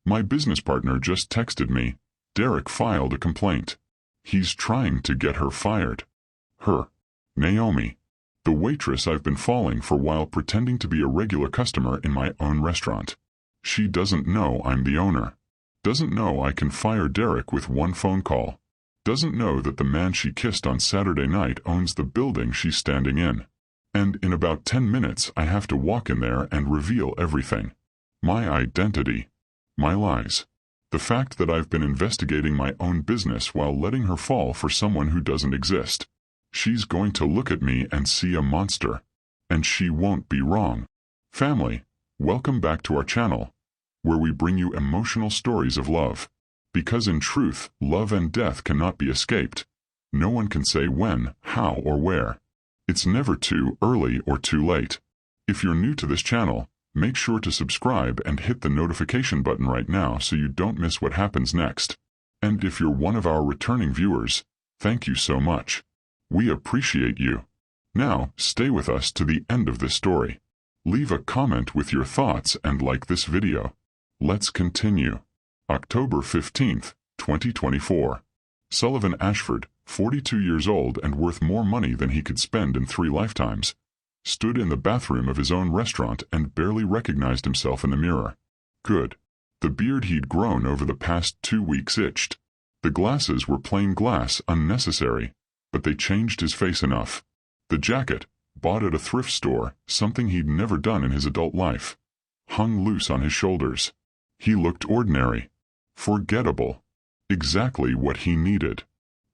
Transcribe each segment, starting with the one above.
My business partner just texted me. Derek filed a complaint. He's trying to get her fired. Her. Naomi. The waitress I've been falling for while pretending to be a regular customer in my own restaurant. She doesn't know I'm the owner. Doesn't know I can fire Derek with one phone call. Doesn't know that the man she kissed on Saturday night owns the building she's standing in. And in about 10 minutes I have to walk in there and reveal everything. My identity. My lies. The fact that I've been investigating my own business while letting her fall for someone who doesn't exist. She's going to look at me and see a monster. And she won't be wrong. Family, welcome back to our channel, where we bring you emotional stories of love. Because in truth, love and death cannot be escaped. No one can say when, how, or where. It's never too early or too late. If you're new to this channel, make sure to subscribe and hit the notification button right now so you don't miss what happens next. And if you're one of our returning viewers, thank you so much. We appreciate you. Now, stay with us to the end of this story. Leave a comment with your thoughts and like this video. Let's continue. October 15th, 2024. Sullivan Ashford, 42 years old and worth more money than he could spend in 3 lifetimes, stood in the bathroom of his own restaurant and barely recognized himself in the mirror. Good. The beard he'd grown over the past 2 weeks itched. The glasses were plain glass, unnecessary, but they changed his face enough. The jacket, bought at a thrift store, something he'd never done in his adult life, hung loose on his shoulders. He looked ordinary. Forgettable. Exactly what he needed.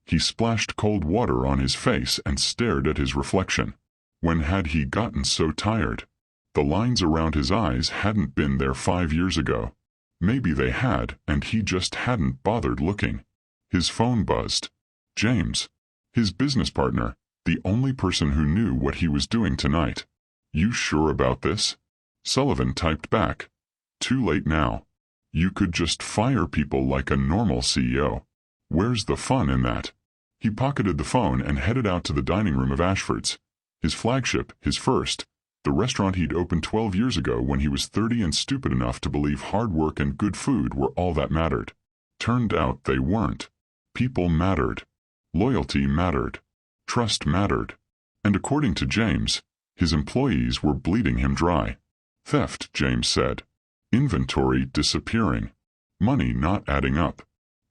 He splashed cold water on his face and stared at his reflection. When had he gotten so tired? The lines around his eyes hadn't been there 5 years ago. Maybe they had, and he just hadn't bothered looking. His phone buzzed. James. His business partner, the only person who knew what he was doing tonight. You sure about this? Sullivan typed back. Too late now. You could just fire people like a normal CEO. Where's the fun in that? He pocketed the phone and headed out to the dining room of Ashford's. His flagship, his first, the restaurant he'd opened 12 years ago when he was 30 and stupid enough to believe hard work and good food were all that mattered. Turned out they weren't. People mattered. Loyalty mattered. Trust mattered. And according to James, his employees were bleeding him dry. Theft, James said. Inventory disappearing. Money not adding up.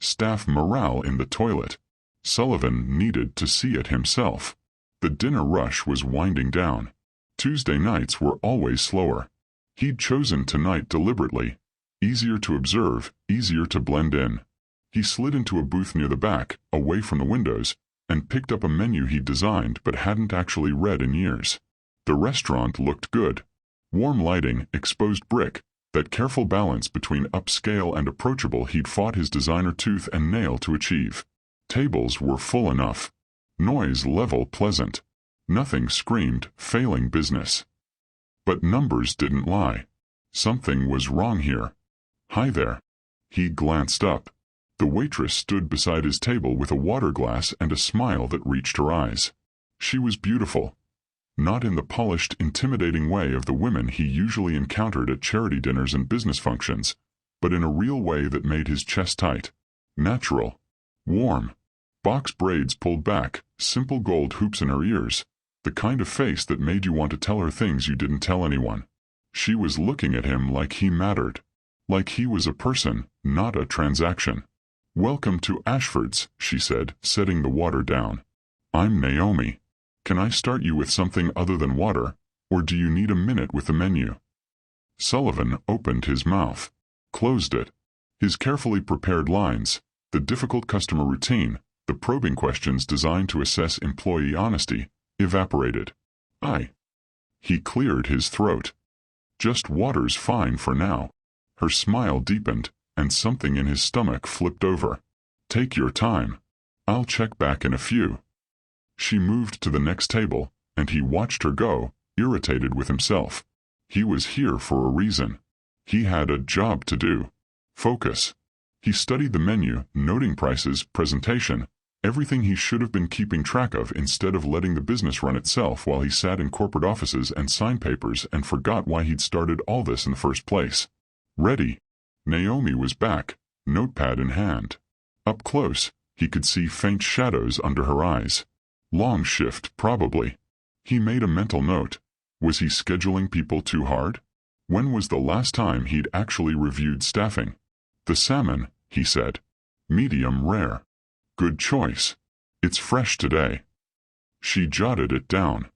Staff morale in the toilet. Sullivan needed to see it himself. The dinner rush was winding down. Tuesday nights were always slower. He'd chosen tonight deliberately. Easier to observe, easier to blend in. He slid into a booth near the back, away from the windows, and picked up a menu he'd designed but hadn't actually read in years. The restaurant looked good. Warm lighting, exposed brick, that careful balance between upscale and approachable he'd fought his designer tooth and nail to achieve. Tables were full enough. Noise level pleasant. Nothing screamed failing business. But numbers didn't lie. Something was wrong here. Hi there. He glanced up. The waitress stood beside his table with a water glass and a smile that reached her eyes. She was beautiful. Not in the polished, intimidating way of the women he usually encountered at charity dinners and business functions, but in a real way that made his chest tight. Natural. Warm. Box braids pulled back, simple gold hoops in her ears, the kind of face that made you want to tell her things you didn't tell anyone. She was looking at him like he mattered. Like he was a person, not a transaction. Welcome to Ashford's, she said, setting the water down. I'm Naomi. Can I start you with something other than water, or do you need a minute with the menu? Sullivan opened his mouth, closed it. His carefully prepared lines, the difficult customer routine, the probing questions designed to assess employee honesty, evaporated. He cleared his throat. Just water's fine for now. Her smile deepened, and something in his stomach flipped over. Take your time. I'll check back in a few. She moved to the next table, and he watched her go, irritated with himself. He was here for a reason. He had a job to do. Focus. He studied the menu, noting prices, presentation, everything he should have been keeping track of instead of letting the business run itself while he sat in corporate offices and signed papers and forgot why he'd started all this in the first place. Ready. Naomi was back, notepad in hand. Up close, he could see faint shadows under her eyes. Long shift, probably. He made a mental note. Was he scheduling people too hard? When was the last time he'd actually reviewed staffing? The salmon, he said. Medium rare. Good choice. It's fresh today. She jotted it down.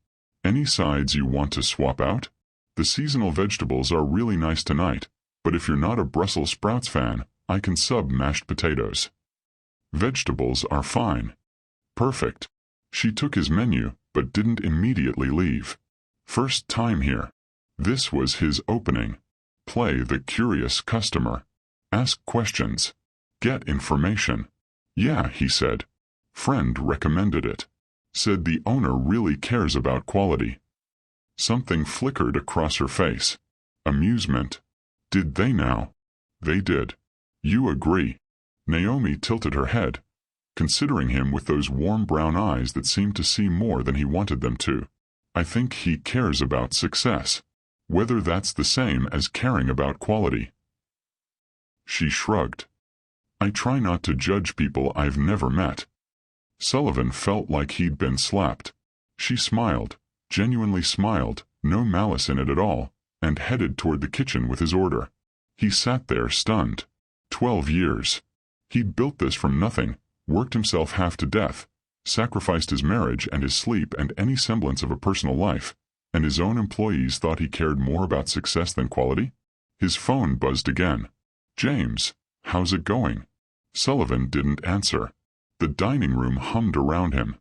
Any sides you want to swap out? The seasonal vegetables are really nice tonight, but if you're not a Brussels sprouts fan, I can sub mashed potatoes. Vegetables are fine. Perfect. She took his menu, but didn't immediately leave. First time here. This was his opening. Play the curious customer. Ask questions. Get information. Yeah, he said. Friend recommended it. Said the owner really cares about quality. Something flickered across her face. Amusement. Did they now? They did. You agree. Naomi tilted her head, considering him with those warm brown eyes that seemed to see more than he wanted them to. I think he cares about success. Whether that's the same as caring about quality. She shrugged. I try not to judge people I've never met. Sullivan felt like he'd been slapped. She smiled, genuinely smiled, no malice in it at all, and headed toward the kitchen with his order. He sat there stunned. 12 years. He'd built this from nothing, worked himself half to death, sacrificed his marriage and his sleep and any semblance of a personal life, and his own employees thought he cared more about success than quality? His phone buzzed again. James, how's it going? Sullivan didn't answer. The dining room hummed around him.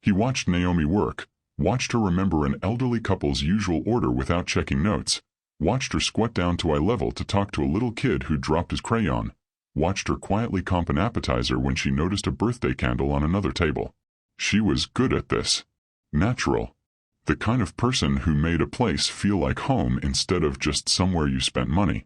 He watched Naomi work, watched her remember an elderly couple's usual order without checking notes, watched her squat down to eye level to talk to a little kid who dropped his crayon, watched her quietly comp an appetizer when she noticed a birthday candle on another table. She was good at this. Natural. The kind of person who made a place feel like home instead of just somewhere you spent money.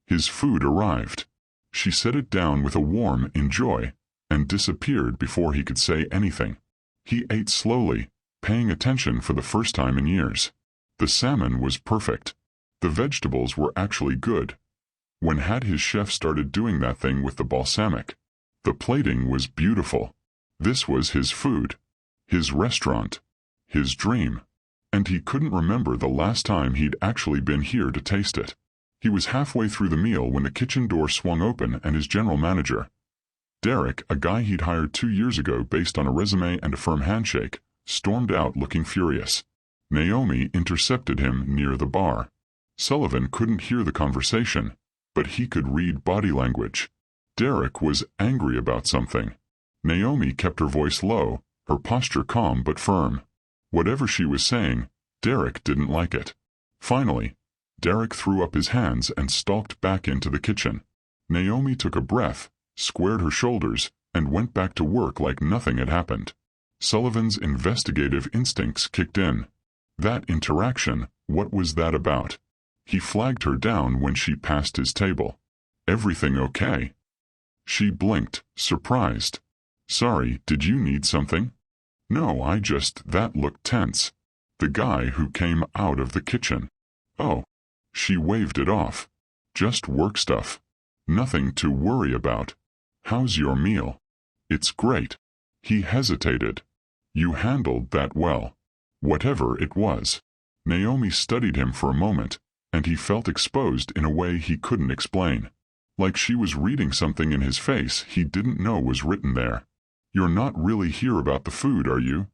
His food arrived. She set it down with a warm enjoy, and disappeared before he could say anything. He ate slowly, paying attention for the first time in years. The salmon was perfect. The vegetables were actually good. When had his chef started doing that thing with the balsamic? The plating was beautiful. This was his food. His restaurant. His dream. And he couldn't remember the last time he'd actually been here to taste it. He was halfway through the meal when the kitchen door swung open and his general manager, Derek, a guy he'd hired 2 years ago based on a resume and a firm handshake, stormed out looking furious. Naomi intercepted him near the bar. Sullivan couldn't hear the conversation, but he could read body language. Derek was angry about something. Naomi kept her voice low, her posture calm but firm. Whatever she was saying, Derek didn't like it. Finally, Derek threw up his hands and stalked back into the kitchen. Naomi took a breath, squared her shoulders, and went back to work like nothing had happened. Sullivan's investigative instincts kicked in. That interaction, what was that about? He flagged her down when she passed his table. Everything okay? She blinked, surprised. Sorry, did you need something? No, that looked tense. The guy who came out of the kitchen. Oh. She waved it off. Just work stuff. Nothing to worry about. How's your meal? It's great. He hesitated. You handled that well. Whatever it was. Naomi studied him for a moment, and he felt exposed in a way he couldn't explain. Like she was reading something in his face he didn't know was written there. You're not really here about the food, are you?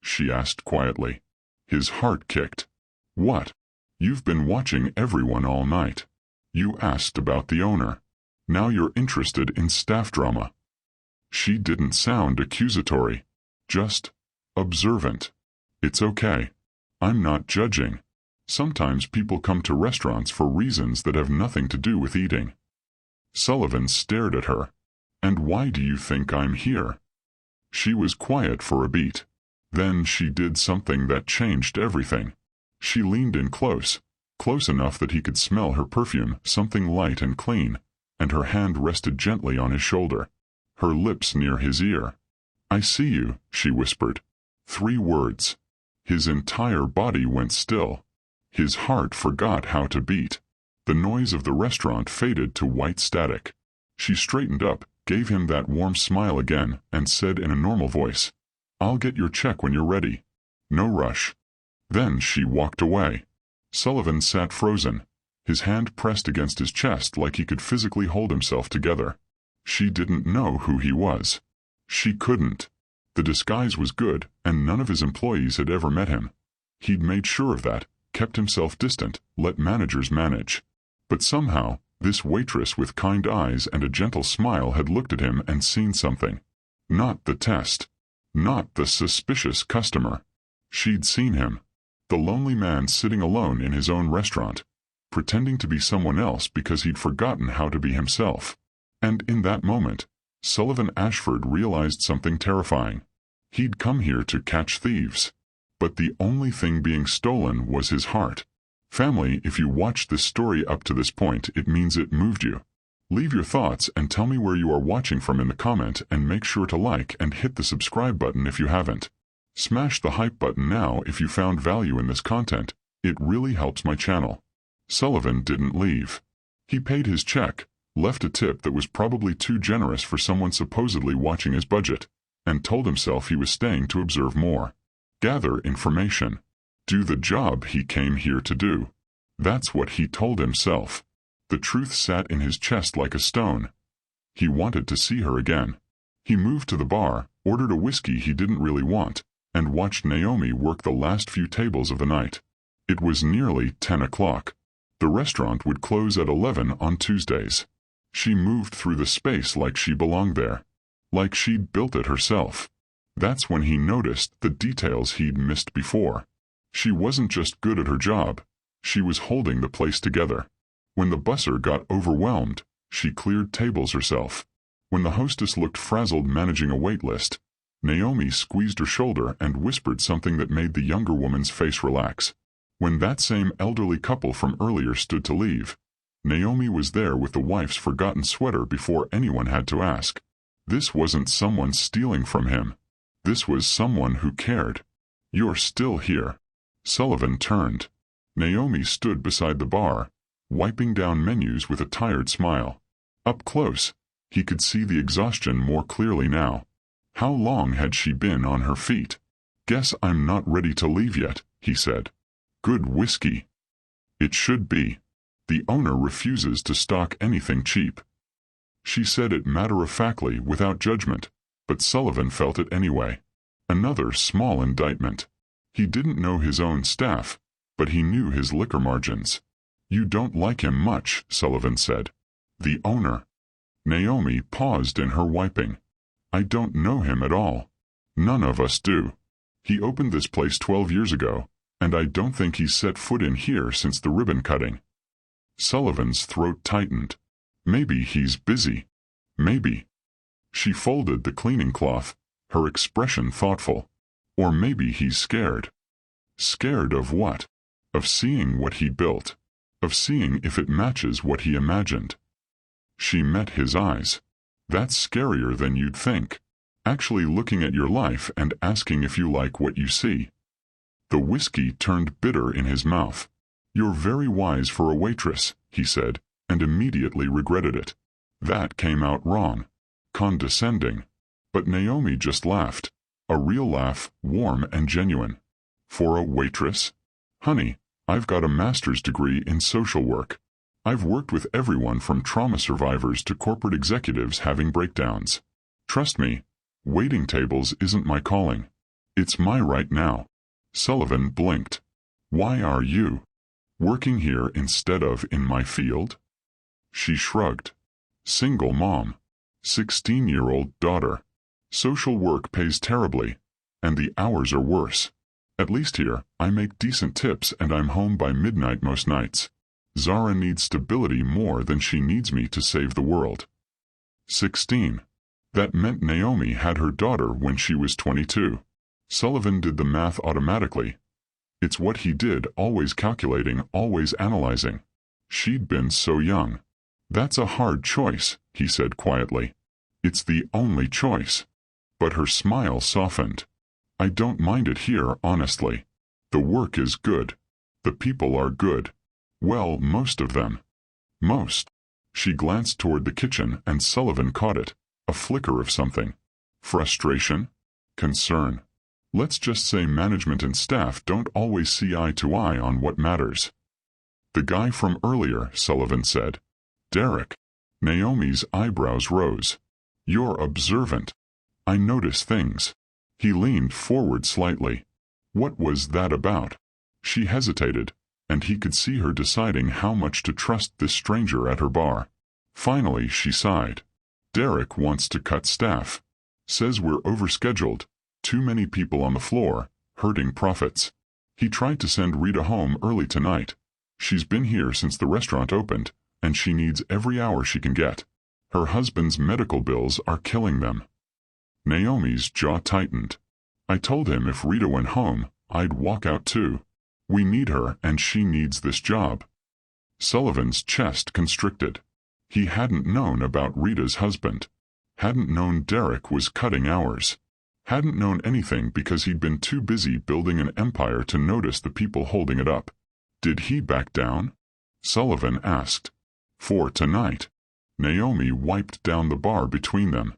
She asked quietly. His heart kicked. What? You've been watching everyone all night. You asked about the owner. Now you're interested in staff drama. She didn't sound accusatory. Just observant. It's okay. I'm not judging. Sometimes people come to restaurants for reasons that have nothing to do with eating. Sullivan stared at her. And why do you think I'm here? She was quiet for a beat. Then she did something that changed everything. She leaned in close enough that he could smell her perfume, something light and clean, and her hand rested gently on his shoulder, her lips near his ear. I see you, she whispered. 3 words. His entire body went still. His heart forgot how to beat. The noise of the restaurant faded to white static. She straightened up, gave him that warm smile again, and said in a normal voice, "I'll get your check when you're ready. No rush." Then she walked away. Sullivan sat frozen, his hand pressed against his chest like he could physically hold himself together. She didn't know who he was. She couldn't. The disguise was good, and none of his employees had ever met him. He'd made sure of that, kept himself distant, let managers manage. But somehow, this waitress with kind eyes and a gentle smile had looked at him and seen something. Not the test. Not the suspicious customer. She'd seen him. The lonely man sitting alone in his own restaurant, pretending to be someone else because he'd forgotten how to be himself. And in that moment, Sullivan Ashford realized something terrifying. He'd come here to catch thieves. But the only thing being stolen was his heart. Family, if you watched this story up to this point, it means it moved you. Leave your thoughts and tell me where you are watching from in the comment, and make sure to like and hit the subscribe button if you haven't. Smash the hype button now if you found value in this content. It really helps my channel. Sullivan didn't leave. He paid his check, left a tip that was probably too generous for someone supposedly watching his budget, and told himself he was staying to observe more. Gather information. Do the job he came here to do. That's what he told himself. The truth sat in his chest like a stone. He wanted to see her again. He moved to the bar, ordered a whiskey he didn't really want, and watched Naomi work the last few tables of the night. It was nearly 10 o'clock. The restaurant would close at 11 on Tuesdays. She moved through the space like she belonged there. Like she'd built it herself. That's when he noticed the details he'd missed before. She wasn't just good at her job. She was holding the place together. When the busser got overwhelmed, she cleared tables herself. When the hostess looked frazzled managing a wait list, Naomi squeezed her shoulder and whispered something that made the younger woman's face relax. When that same elderly couple from earlier stood to leave, Naomi was there with the wife's forgotten sweater before anyone had to ask. This wasn't someone stealing from him. This was someone who cared. "You're still here." Sullivan turned. Naomi stood beside the bar, wiping down menus with a tired smile. Up close, he could see the exhaustion more clearly now. How long had she been on her feet? "Guess I'm not ready to leave yet," he said. "Good whiskey." "It should be. The owner refuses to stock anything cheap." She said it matter-of-factly without judgment, but Sullivan felt it anyway. Another small indictment. He didn't know his own staff, but he knew his liquor margins. "You don't like him much," Sullivan said. "The owner." Naomi paused in her wiping. "I don't know him at all. None of us do. He opened this place 12 years ago, and I don't think he's set foot in here since the ribbon cutting." Sullivan's throat tightened. Maybe he's busy. Maybe. She folded the cleaning cloth, her expression thoughtful. Or maybe he's scared. Scared of what? Of seeing what he built. Of seeing if it matches what he imagined. She met his eyes. That's scarier than you'd think. Actually looking at your life and asking if you like what you see. The whiskey turned bitter in his mouth. "You're very wise for a waitress," he said, and immediately regretted it. That came out wrong. Condescending. But Naomi just laughed. A real laugh, warm and genuine. "For a waitress? Honey, I've got a master's degree in social work. I've worked with everyone from trauma survivors to corporate executives having breakdowns. Trust me, waiting tables isn't my calling. It's my right now." Sullivan blinked. "Why are you working here instead of in my field?" She shrugged. "Single mom. 16-year-old daughter. Social work pays terribly, and the hours are worse. At least here, I make decent tips and I'm home by midnight most nights. Zara needs stability more than she needs me to save the world." 16. That meant Naomi had her daughter when she was 22. Sullivan did the math automatically. It's what he did, always calculating, always analyzing. She'd been so young. "That's a hard choice," he said quietly. "It's the only choice." But her smile softened. "I don't mind it here, honestly. The work is good. The people are good. Well, most of them. Most. She glanced toward the kitchen and Sullivan caught it, a flicker of something. Frustration? Concern. Let's just say management and staff don't always see eye to eye on what matters. The guy from earlier, Sullivan said. Derek. Naomi's eyebrows rose. You're observant. I notice things. He leaned forward slightly. What was that about? She hesitated, and he could see her deciding how much to trust this stranger at her bar. Finally, she sighed. Derek wants to cut staff. Says we're overscheduled, too many people on the floor, hurting profits. He tried to send Rita home early tonight. She's been here since the restaurant opened, and she needs every hour she can get. Her husband's medical bills are killing them. Naomi's jaw tightened. I told him if Rita went home, I'd walk out too. We need her and she needs this job. Sullivan's chest constricted. He hadn't known about Rita's husband. Hadn't known Derek was cutting hours. Hadn't known anything because he'd been too busy building an empire to notice the people holding it up. Did he back down? Sullivan asked. For tonight. Naomi wiped down the bar between them.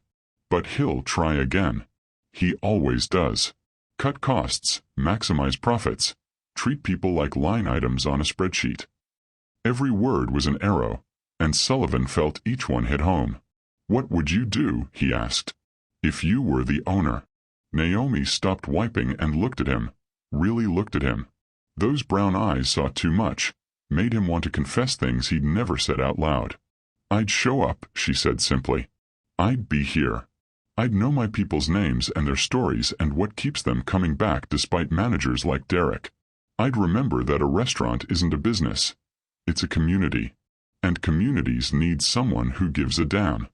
But he'll try again. He always does. Cut costs, maximize profits, treat people like line items on a spreadsheet. Every word was an arrow, and Sullivan felt each one hit home. What would you do, he asked, if you were the owner? Naomi stopped wiping and looked at him, really looked at him. Those brown eyes saw too much, made him want to confess things he'd never said out loud. I'd show up, she said simply. I'd be here. I'd know my people's names and their stories and what keeps them coming back despite managers like Derek. I'd remember that a restaurant isn't a business. It's a community. And communities need someone who gives a damn.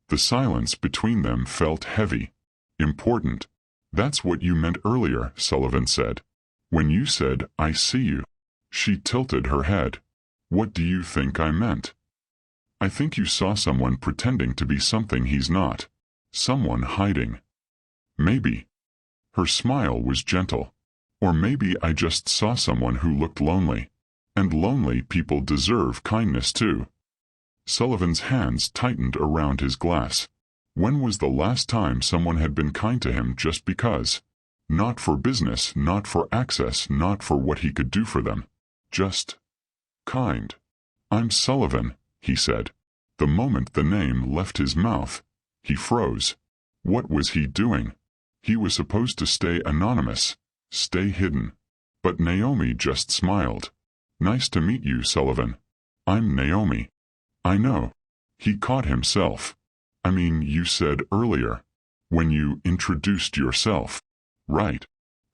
The silence between them felt heavy. Important. That's what you meant earlier, Sullivan said. When you said, I see you. She tilted her head. What do you think I meant? I think you saw someone pretending to be something he's not. Someone hiding. Maybe. Her smile was gentle. Or maybe I just saw someone who looked lonely. And lonely people deserve kindness too. Sullivan's hands tightened around his glass. When was the last time someone had been kind to him just because? Not for business, not for access, not for what he could do for them. Just kind. I'm Sullivan, he said. The moment the name left his mouth, he froze. What was he doing? He was supposed to stay anonymous, stay hidden. But Naomi just smiled. Nice to meet you, Sullivan. I'm Naomi. I know. He caught himself. I mean, you said earlier. When you introduced yourself. Right.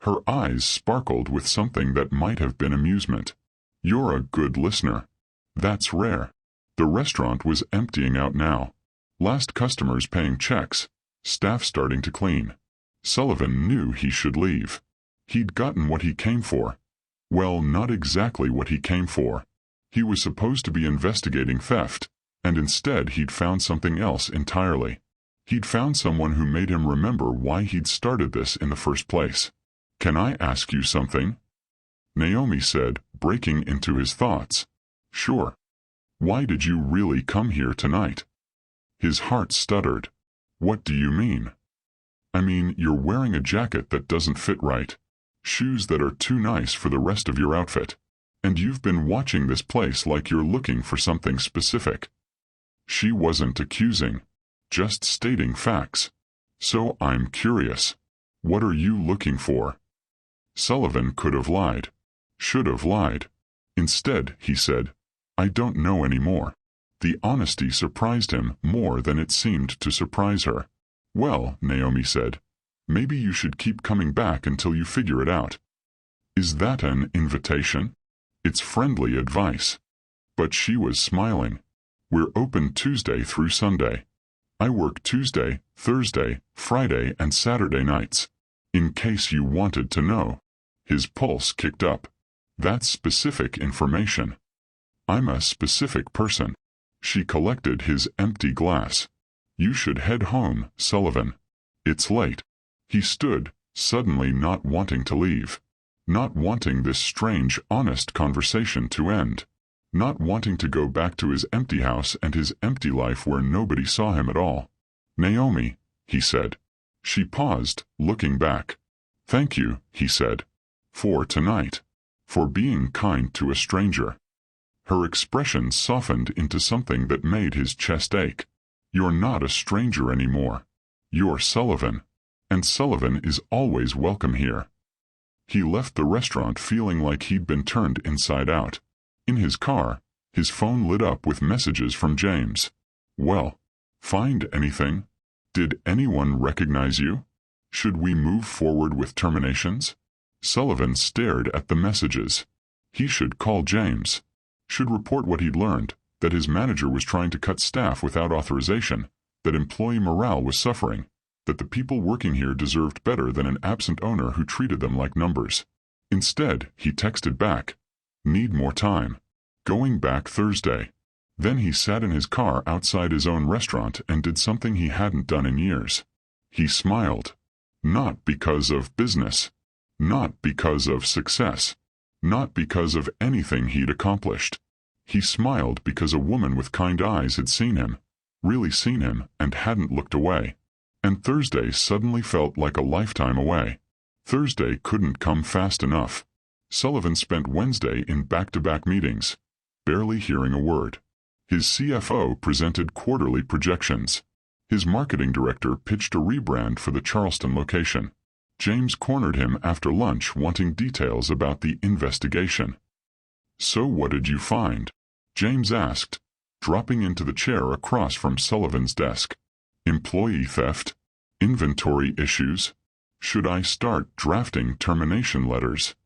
Her eyes sparkled with something that might have been amusement. You're a good listener. That's rare. The restaurant was emptying out now. Last customers paying checks. Staff starting to clean. Sullivan knew he should leave. He'd gotten what he came for. Well, not exactly what he came for. He was supposed to be investigating theft, and instead he'd found something else entirely. He'd found someone who made him remember why he'd started this in the first place. Can I ask you something? Naomi said, breaking into his thoughts. Sure. Why did you really come here tonight? His heart stuttered. What do you mean? I mean, you're wearing a jacket that doesn't fit right. Shoes that are too nice for the rest of your outfit. And you've been watching this place like you're looking for something specific. She wasn't accusing. Just stating facts. So I'm curious. What are you looking for? Sullivan could have lied. Should have lied. Instead, he said, I don't know anymore. The honesty surprised him more than it seemed to surprise her. Well, Naomi said, maybe you should keep coming back until you figure it out. Is that an invitation? It's friendly advice. But she was smiling. We're open Tuesday through Sunday. I work Tuesday, Thursday, Friday, and Saturday nights. In case you wanted to know. His pulse kicked up. That's specific information. I'm a specific person. She collected his empty glass. You should head home, Sullivan. It's late. He stood, suddenly not wanting to leave. Not wanting this strange, honest conversation to end. not wanting to go back to his empty house and his empty life where nobody saw him at all. "Naomi," he said. She paused, looking back. "Thank you," he said, "for tonight. For being kind to a stranger." Her expression softened into something that made his chest ache. "You're not a stranger anymore. You're Sullivan. And Sullivan is always welcome here." He left the restaurant feeling like he'd been turned inside out. In his car, his phone lit up with messages from James. "Well, find anything? Did anyone recognize you? Should we move forward with terminations?" Sullivan stared at the messages. He should call James. Should report what he'd learned, that his manager was trying to cut staff without authorization, that employee morale was suffering, that the people working here deserved better than an absent owner who treated them like numbers. Instead, he texted back, "Need more time. Going back Thursday." Then he sat in his car outside his own restaurant and did something he hadn't done in years. He smiled. Not because of business. Not because of success. Not because of anything he'd accomplished. He smiled because a woman with kind eyes had seen him, really seen him, and hadn't looked away. And Thursday suddenly felt like a lifetime away. Thursday couldn't come fast enough. Sullivan spent Wednesday in back-to-back meetings, barely hearing a word. His CFO presented quarterly projections. His marketing director pitched a rebrand for the Charleston location. James cornered him after lunch wanting details about the investigation. "So what did you find?" James asked, dropping into the chair across from Sullivan's desk. "Employee theft? Inventory issues? Should I start drafting termination letters?"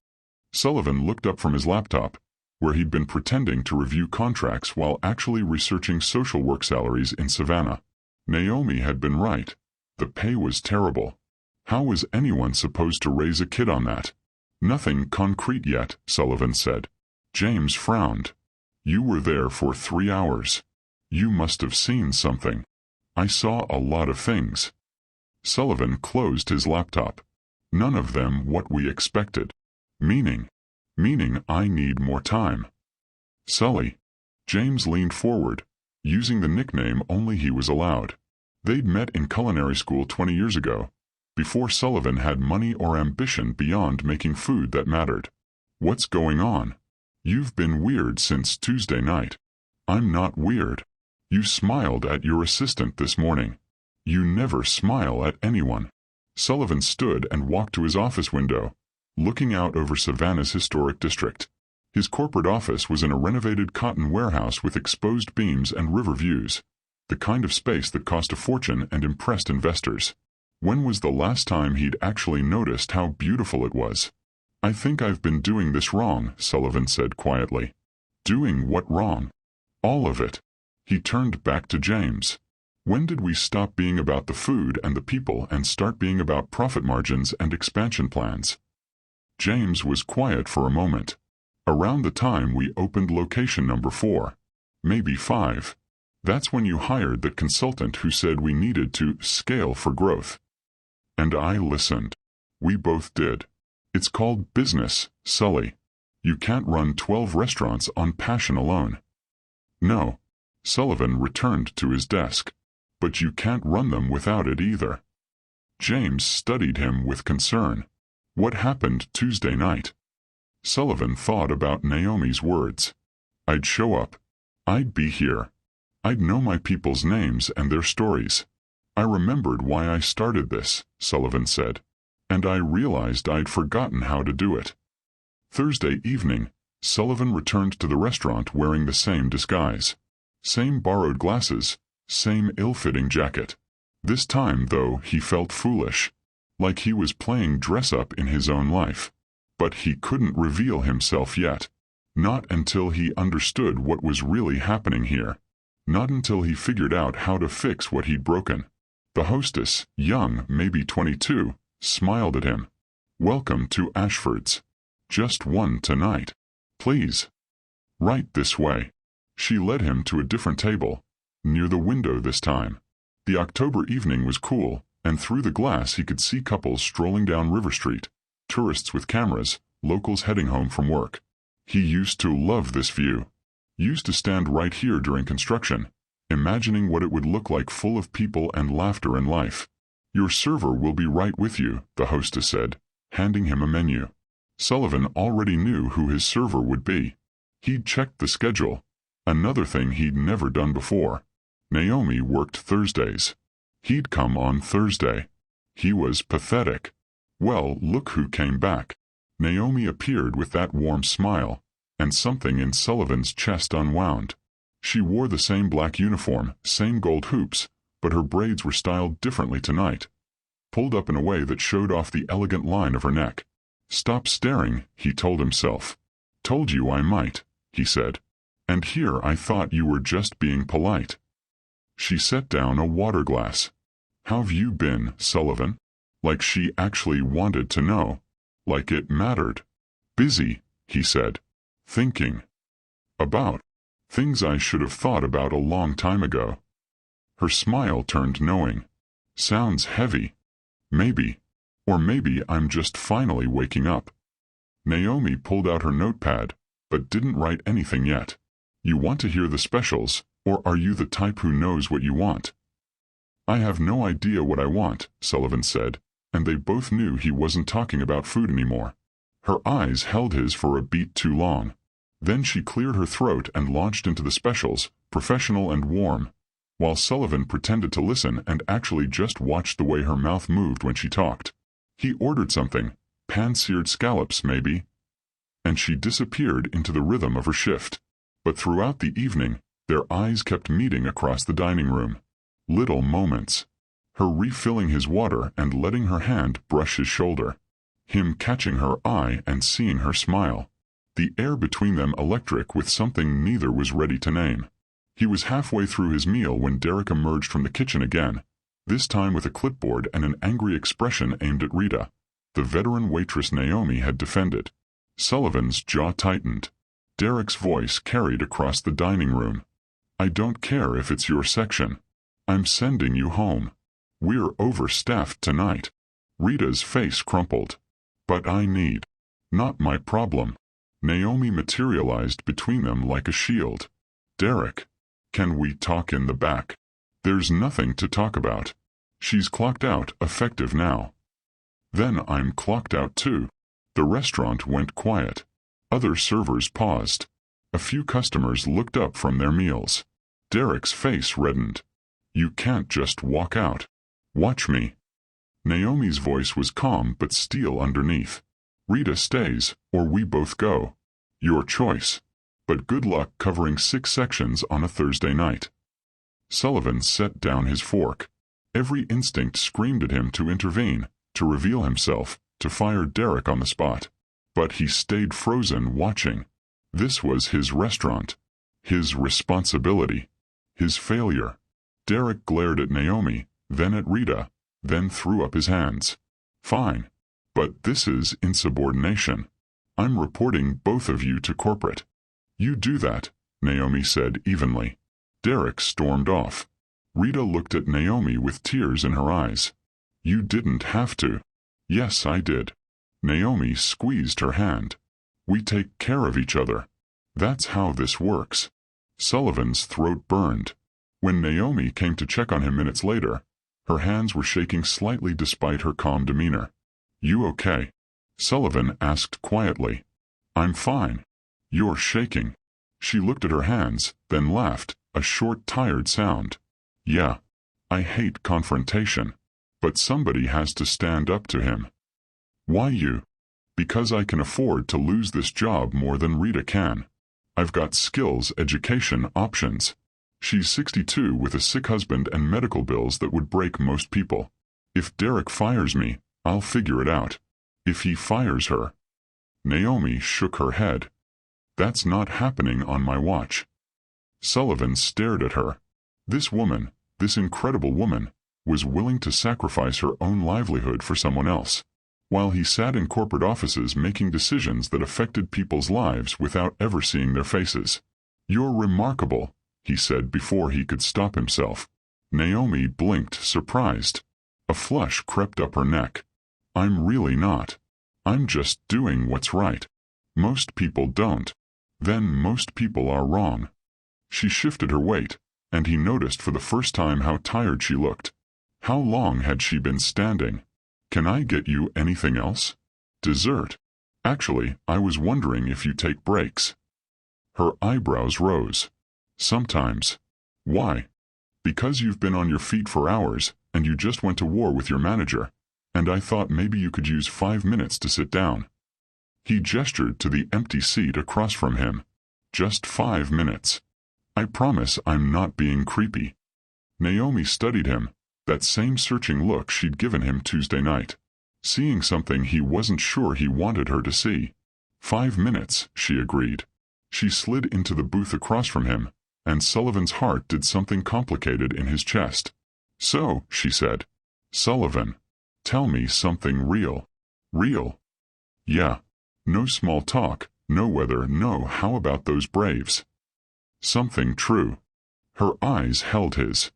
Sullivan looked up from his laptop, where he'd been pretending to review contracts while actually researching social work salaries in Savannah. Naomi had been right. The pay was terrible. How was anyone supposed to raise a kid on that? "Nothing concrete yet," Sullivan said. James frowned. "You were there for 3 hours. You must have seen something." "I saw a lot of things." Sullivan closed his laptop. "None of them what we expected." Meaning I need more time." "Sully." James leaned forward, using the nickname only he was allowed. They'd met in culinary school 20 years ago, before Sullivan had money or ambition beyond making food that mattered. "What's going on? You've been weird since Tuesday night." "I'm not weird. You smiled at your assistant this morning. You never smile at anyone." Sullivan stood and walked to his office window, looking out over Savannah's historic district. His corporate office was in a renovated cotton warehouse with exposed beams and river views, the kind of space that cost a fortune and impressed investors. When was the last time he'd actually noticed how beautiful it was? "I think I've been doing this wrong," Sullivan said quietly. "Doing what wrong?" "All of it." He turned back to James. "When did we stop being about the food and the people and start being about profit margins and expansion plans?" James was quiet for a moment. "Around the time we opened location number 4. Maybe 5. That's when you hired that consultant who said we needed to scale for growth. And I listened. We both did. It's called business, Sully. You can't run 12 restaurants on passion alone." "No." Sullivan returned to his desk. "But you can't run them without it either." James studied him with concern. "What happened Tuesday night?" Sullivan thought about Naomi's words. "I'd show up. I'd be here. I'd know my people's names and their stories. I remembered why I started this," Sullivan said. "And I realized I'd forgotten how to do it." Thursday evening, Sullivan returned to the restaurant wearing the same disguise. Same borrowed glasses, same ill-fitting jacket. This time, though, he felt foolish. Like he was playing dress-up in his own life. But he couldn't reveal himself yet. Not until he understood what was really happening here. Not until he figured out how to fix what he'd broken. The hostess, young, maybe 22, smiled at him. "Welcome to Ashford's. Just one tonight. Please. Right this way." She led him to a different table, near the window this time. The October evening was cool, and through the glass he could see couples strolling down River Street, tourists with cameras, locals heading home from work. He used to love this view. Used to stand right here during construction, imagining what it would look like full of people and laughter and life. Your server will be right with you, the hostess said, handing him a menu. Sullivan already knew who his server would be. He'd checked the schedule, another thing he'd never done before. Naomi worked Thursdays. He'd come on Thursday. He was pathetic. Well, look who came back. Naomi appeared with that warm smile, and something in Sullivan's chest unwound. She wore the same black uniform, same gold hoops, but her braids were styled differently tonight, pulled up in a way that showed off the elegant line of her neck. Stop staring, he told himself. Told you I might, he said. And here I thought you were just being polite. She set down a water glass. How've you been, Sullivan? Like she actually wanted to know. Like it mattered. Busy, he said. Thinking. About. Things I should have thought about a long time ago. Her smile turned knowing. Sounds heavy. Maybe. Or maybe I'm just finally waking up. Naomi pulled out her notepad, but didn't write anything yet. You want to hear the specials, or are you the type who knows what you want? I have no idea what I want, Sullivan said, and they both knew he wasn't talking about food anymore. Her eyes held his for a beat too long. Then she cleared her throat and launched into the specials, professional and warm, while Sullivan pretended to listen and actually just watched the way her mouth moved when she talked. He ordered something, pan-seared scallops maybe, and she disappeared into the rhythm of her shift. But throughout the evening, their eyes kept meeting across the dining room. Little moments. Her refilling his water and letting her hand brush his shoulder. Him catching her eye and seeing her smile. The air between them electric with something neither was ready to name. He was halfway through his meal when Derek emerged from the kitchen again, this time with a clipboard and an angry expression aimed at Rita, the veteran waitress Naomi had defended. Sullivan's jaw tightened. Derek's voice carried across the dining room. I don't care if it's your section. I'm sending you home. We're overstaffed tonight. Rita's face crumpled. But I need. Not my problem. Naomi materialized between them like a shield. Derek. Can we talk in the back? There's nothing to talk about. She's clocked out, effective now. Then I'm clocked out too. The restaurant went quiet. Other servers paused. A few customers looked up from their meals. Derek's face reddened. You can't just walk out. Watch me. Naomi's voice was calm but steel underneath. Rita stays, or we both go. Your choice. But good luck covering 6 sections on a Thursday night. Sullivan set down his fork. Every instinct screamed at him to intervene, to reveal himself, to fire Derek on the spot. But he stayed frozen watching. This was his restaurant. His responsibility. His failure. Derek glared at Naomi, then at Rita, then threw up his hands. Fine. But this is insubordination. I'm reporting both of you to corporate. You do that, Naomi said evenly. Derek stormed off. Rita looked at Naomi with tears in her eyes. You didn't have to. Yes, I did. Naomi squeezed her hand. We take care of each other. That's how this works. Sullivan's throat burned. When Naomi came to check on him minutes later, her hands were shaking slightly despite her calm demeanor. You okay? Sullivan asked quietly. I'm fine. You're shaking. She looked at her hands, then laughed, a short, tired sound. Yeah. I hate confrontation. But somebody has to stand up to him. Why you? Because I can afford to lose this job more than Rita can. I've got skills, education, options. She's 62 with a sick husband and medical bills that would break most people. If Derek fires me, I'll figure it out. If he fires her. Naomi shook her head. That's not happening on my watch. Sullivan stared at her. This woman, this incredible woman, was willing to sacrifice her own livelihood for someone else, while he sat in corporate offices making decisions that affected people's lives without ever seeing their faces. You're remarkable, he said before he could stop himself. Naomi blinked, surprised. A flush crept up her neck. I'm really not. I'm just doing what's right. Most people don't. Then most people are wrong. She shifted her weight, and he noticed for the first time how tired she looked. How long had she been standing? Can I get you anything else? Dessert? Actually, I was wondering if you take breaks. Her eyebrows rose. Sometimes. Why? Because you've been on your feet for hours, and you just went to war with your manager, and I thought maybe you could use 5 minutes to sit down. He gestured to the empty seat across from him. Just 5 minutes. I promise I'm not being creepy. Naomi studied him, that same searching look she'd given him Tuesday night. Seeing something he wasn't sure he wanted her to see. 5 minutes, she agreed. She slid into the booth across from him, and Sullivan's heart did something complicated in his chest. So, she said. Sullivan. Tell me something real. Real? Yeah. No small talk, no weather, no how about those Braves. Something true. Her eyes held his.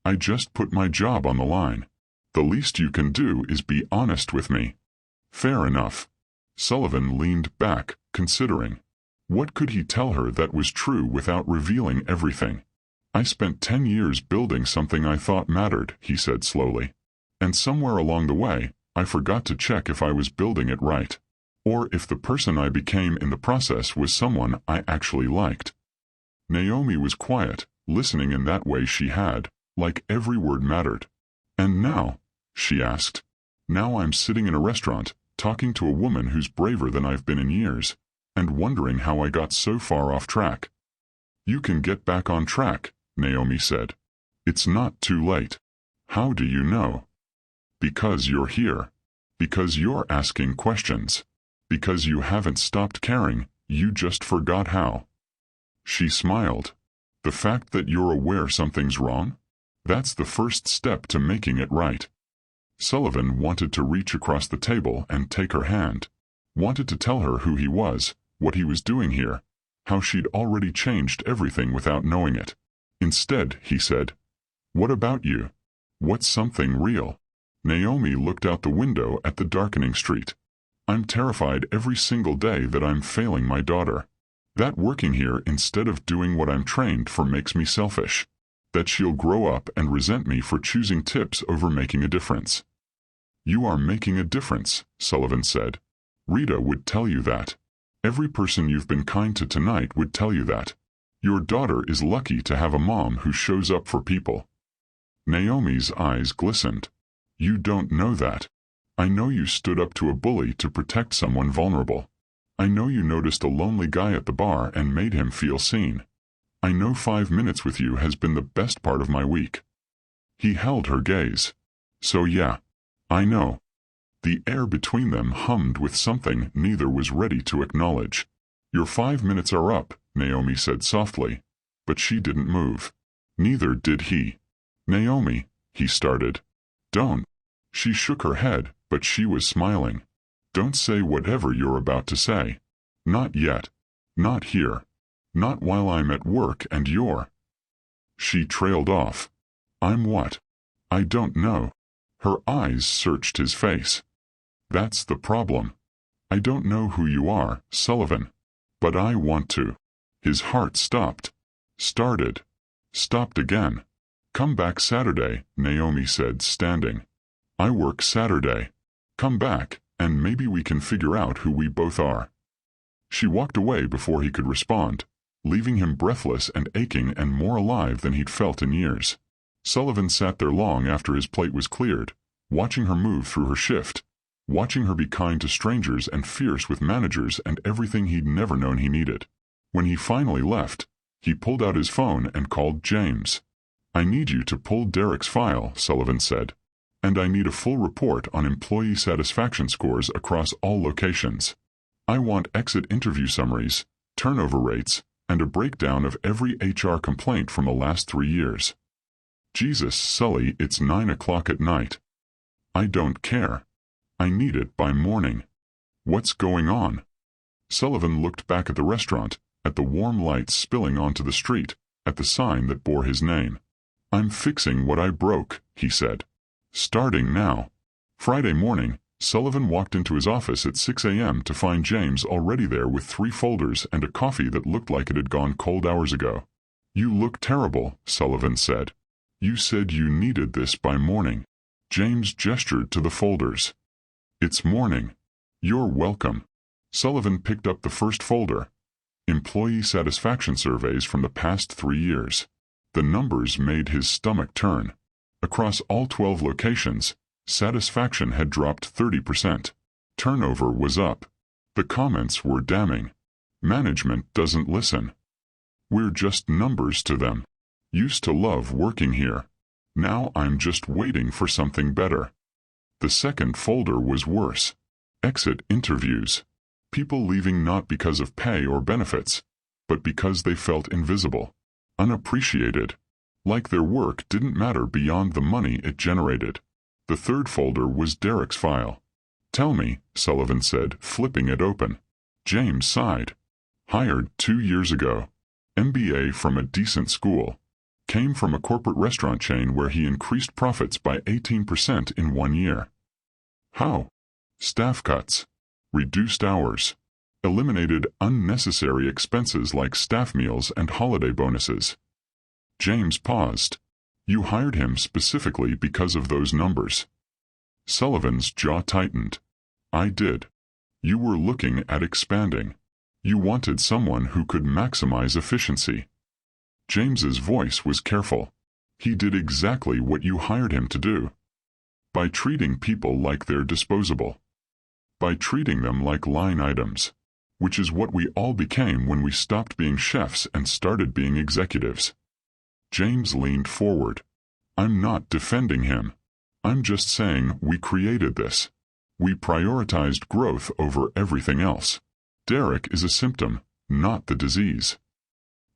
I just put my job on the line. The least you can do is be honest with me. Fair enough. Sullivan leaned back, considering. What could he tell her that was true without revealing everything? I spent 10 years building something I thought mattered, he said slowly. And somewhere along the way, I forgot to check if I was building it right. Or if the person I became in the process was someone I actually liked. Naomi was quiet, listening in that way she had, like every word mattered. And now? She asked. Now I'm sitting in a restaurant, talking to a woman who's braver than I've been in years, and wondering how I got so far off track. You can get back on track, Naomi said. It's not too late. How do you know? Because you're here. Because you're asking questions. Because you haven't stopped caring, you just forgot how. She smiled. The fact that you're aware something's wrong? That's the first step to making it right. Sullivan wanted to reach across the table and take her hand. Wanted to tell her who he was, what he was doing here, how she'd already changed everything without knowing it. Instead, he said, What about you? What's something real? Naomi looked out the window at the darkening street. I'm terrified every single day that I'm failing my daughter. That working here instead of doing what I'm trained for makes me selfish. That she'll grow up and resent me for choosing tips over making a difference. You are making a difference, Sullivan said. Rita would tell you that. Every person you've been kind to tonight would tell you that. Your daughter is lucky to have a mom who shows up for people. Naomi's eyes glistened. You don't know that. I know you stood up to a bully to protect someone vulnerable. I know you noticed a lonely guy at the bar and made him feel seen. I know 5 minutes with you has been the best part of my week. He held her gaze. So yeah, I know. The air between them hummed with something neither was ready to acknowledge. Your 5 minutes are up, Naomi said softly, but she didn't move. Neither did he. Naomi, he started. Don't. She shook her head, but she was smiling. Don't say whatever you're about to say. Not yet. Not here. Not while I'm at work and you're. She trailed off. I'm what? I don't know. Her eyes searched his face. That's the problem. I don't know who you are, Sullivan. But I want to. His heart stopped. Started. Stopped again. Come back Saturday, Naomi said, standing. I work Saturday. Come back, and maybe we can figure out who we both are. She walked away before he could respond, leaving him breathless and aching and more alive than he'd felt in years. Sullivan sat there long after his plate was cleared, watching her move through her shift, watching her be kind to strangers and fierce with managers and everything he'd never known he needed. When he finally left, he pulled out his phone and called James. I need you to pull Derek's file, Sullivan said. And I need a full report on employee satisfaction scores across all locations. I want exit interview summaries, turnover rates, and a breakdown of every HR complaint from the last 3 years. Jesus, Sully, it's 9 o'clock at night. I don't care. I need it by morning. What's going on? Sullivan looked back at the restaurant, at the warm lights spilling onto the street, at the sign that bore his name. I'm fixing what I broke, he said. Starting now. Friday morning, Sullivan walked into his office at 6 a.m. to find James already there with 3 folders and a coffee that looked like it had gone cold hours ago. "You look terrible," Sullivan said. "You said you needed this by morning." James gestured to the folders. "It's morning." "You're welcome." Sullivan picked up the first folder. Employee satisfaction surveys from the past 3 years. The numbers made his stomach turn. Across all 12 locations, satisfaction had dropped 30%. Turnover was up. The comments were damning. "Management doesn't listen. We're just numbers to them. Used to love working here. Now I'm just waiting for something better." The second folder was worse. Exit interviews. People leaving not because of pay or benefits, but because they felt invisible, unappreciated, like their work didn't matter beyond the money it generated. The third folder was Derek's file. "Tell me," Sullivan said, flipping it open. James sighed. "Hired 2 years ago. MBA from a decent school. Came from a corporate restaurant chain where he increased profits by 18% in 1 year. How? Staff cuts. Reduced hours. Eliminated unnecessary expenses like staff meals and holiday bonuses." James paused. "You hired him specifically because of those numbers?" Sullivan's jaw tightened. "I did. You were looking at expanding. You wanted someone who could maximize efficiency." James's voice was careful. "He did exactly what you hired him to do. By treating people like they're disposable. By treating them like line items. Which is what we all became when we stopped being chefs and started being executives." James leaned forward. "I'm not defending him. I'm just saying we created this. We prioritized growth over everything else. Derek is a symptom, not the disease."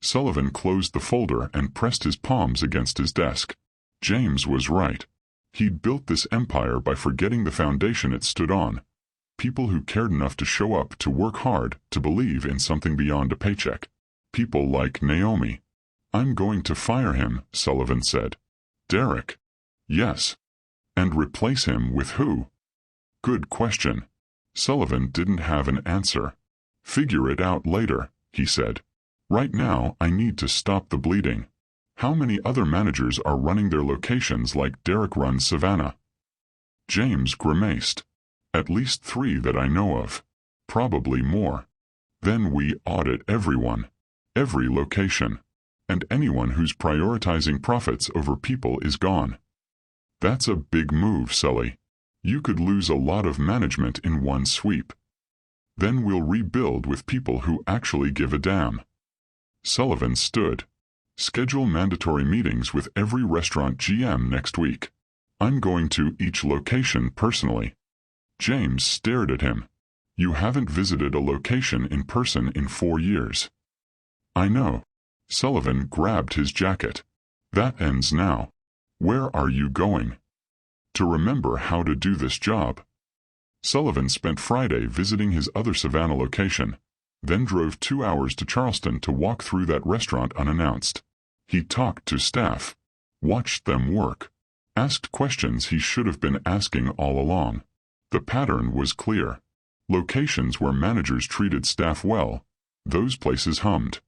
Sullivan closed the folder and pressed his palms against his desk. James was right. He'd built this empire by forgetting the foundation it stood on. People who cared enough to show up, to work hard, to believe in something beyond a paycheck. People like Naomi. "I'm going to fire him," Sullivan said. "Derek?" "Yes." "And replace him with who?" "Good question." Sullivan didn't have an answer. "Figure it out later," he said. "Right now I need to stop the bleeding. How many other managers are running their locations like Derek runs Savannah?" James grimaced. "At least 3 that I know of. Probably more. Then we audit everyone. Every location. And anyone who's prioritizing profits over people is gone." "That's a big move, Sully. You could lose a lot of management in one sweep. Then we'll rebuild with people who actually give a damn." Sullivan stood. "Schedule mandatory meetings with every restaurant GM next week. I'm going to each location personally." James stared at him. "You haven't visited a location in person in 4 years." "I know." Sullivan grabbed his jacket. "That ends now. Where are you going?" "To remember how to do this job." Sullivan spent Friday visiting his other Savannah location, then drove 2 hours to Charleston to walk through that restaurant unannounced. He talked to staff, watched them work, asked questions he should have been asking all along. The pattern was clear. Locations where managers treated staff well, those places hummed.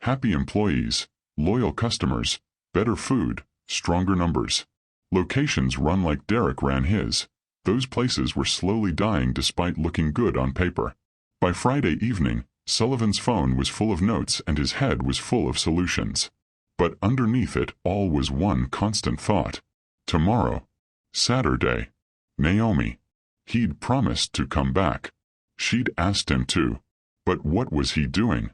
Happy employees, loyal customers, better food, stronger numbers. Locations run like Derek ran his, those places were slowly dying despite looking good on paper. By Friday evening, Sullivan's phone was full of notes and his head was full of solutions. But underneath it all was one constant thought. Tomorrow. Saturday. Naomi. He'd promised to come back. She'd asked him to. But what was he doing?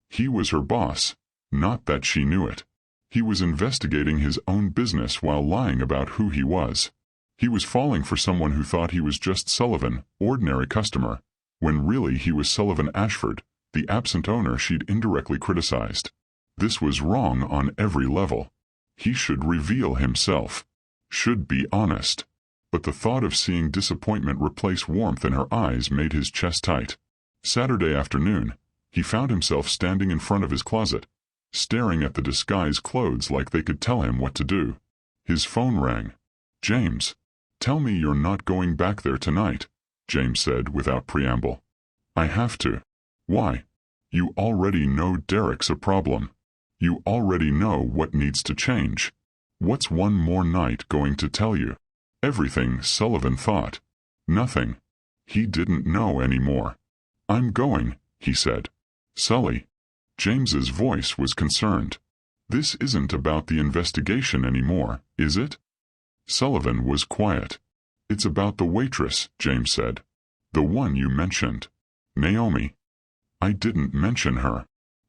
He was her boss, not that she knew it. He was investigating his own business while lying about who he was. He was falling for someone who thought he was just Sullivan, ordinary customer, when really he was Sullivan Ashford, the absent owner she'd indirectly criticized. This was wrong on every level. He should reveal himself. Should be honest. But the thought of seeing disappointment replace warmth in her eyes made his chest tight. Saturday afternoon, he found himself standing in front of his closet, staring at the disguised clothes like they could tell him what to do. His phone rang. "James, tell me you're not going back there tonight. James said without preamble. I have to. Why? You already know Derek's a problem. You already know what needs to change. What's one more night going to tell you? Everything, Sullivan thought. Nothing. He didn't know anymore. I'm going, he said. Sully. James's voice was concerned. This isn't about the investigation anymore, is it? Sullivan was quiet. It's about the waitress, James said. The one you mentioned. Naomi. I didn't mention her.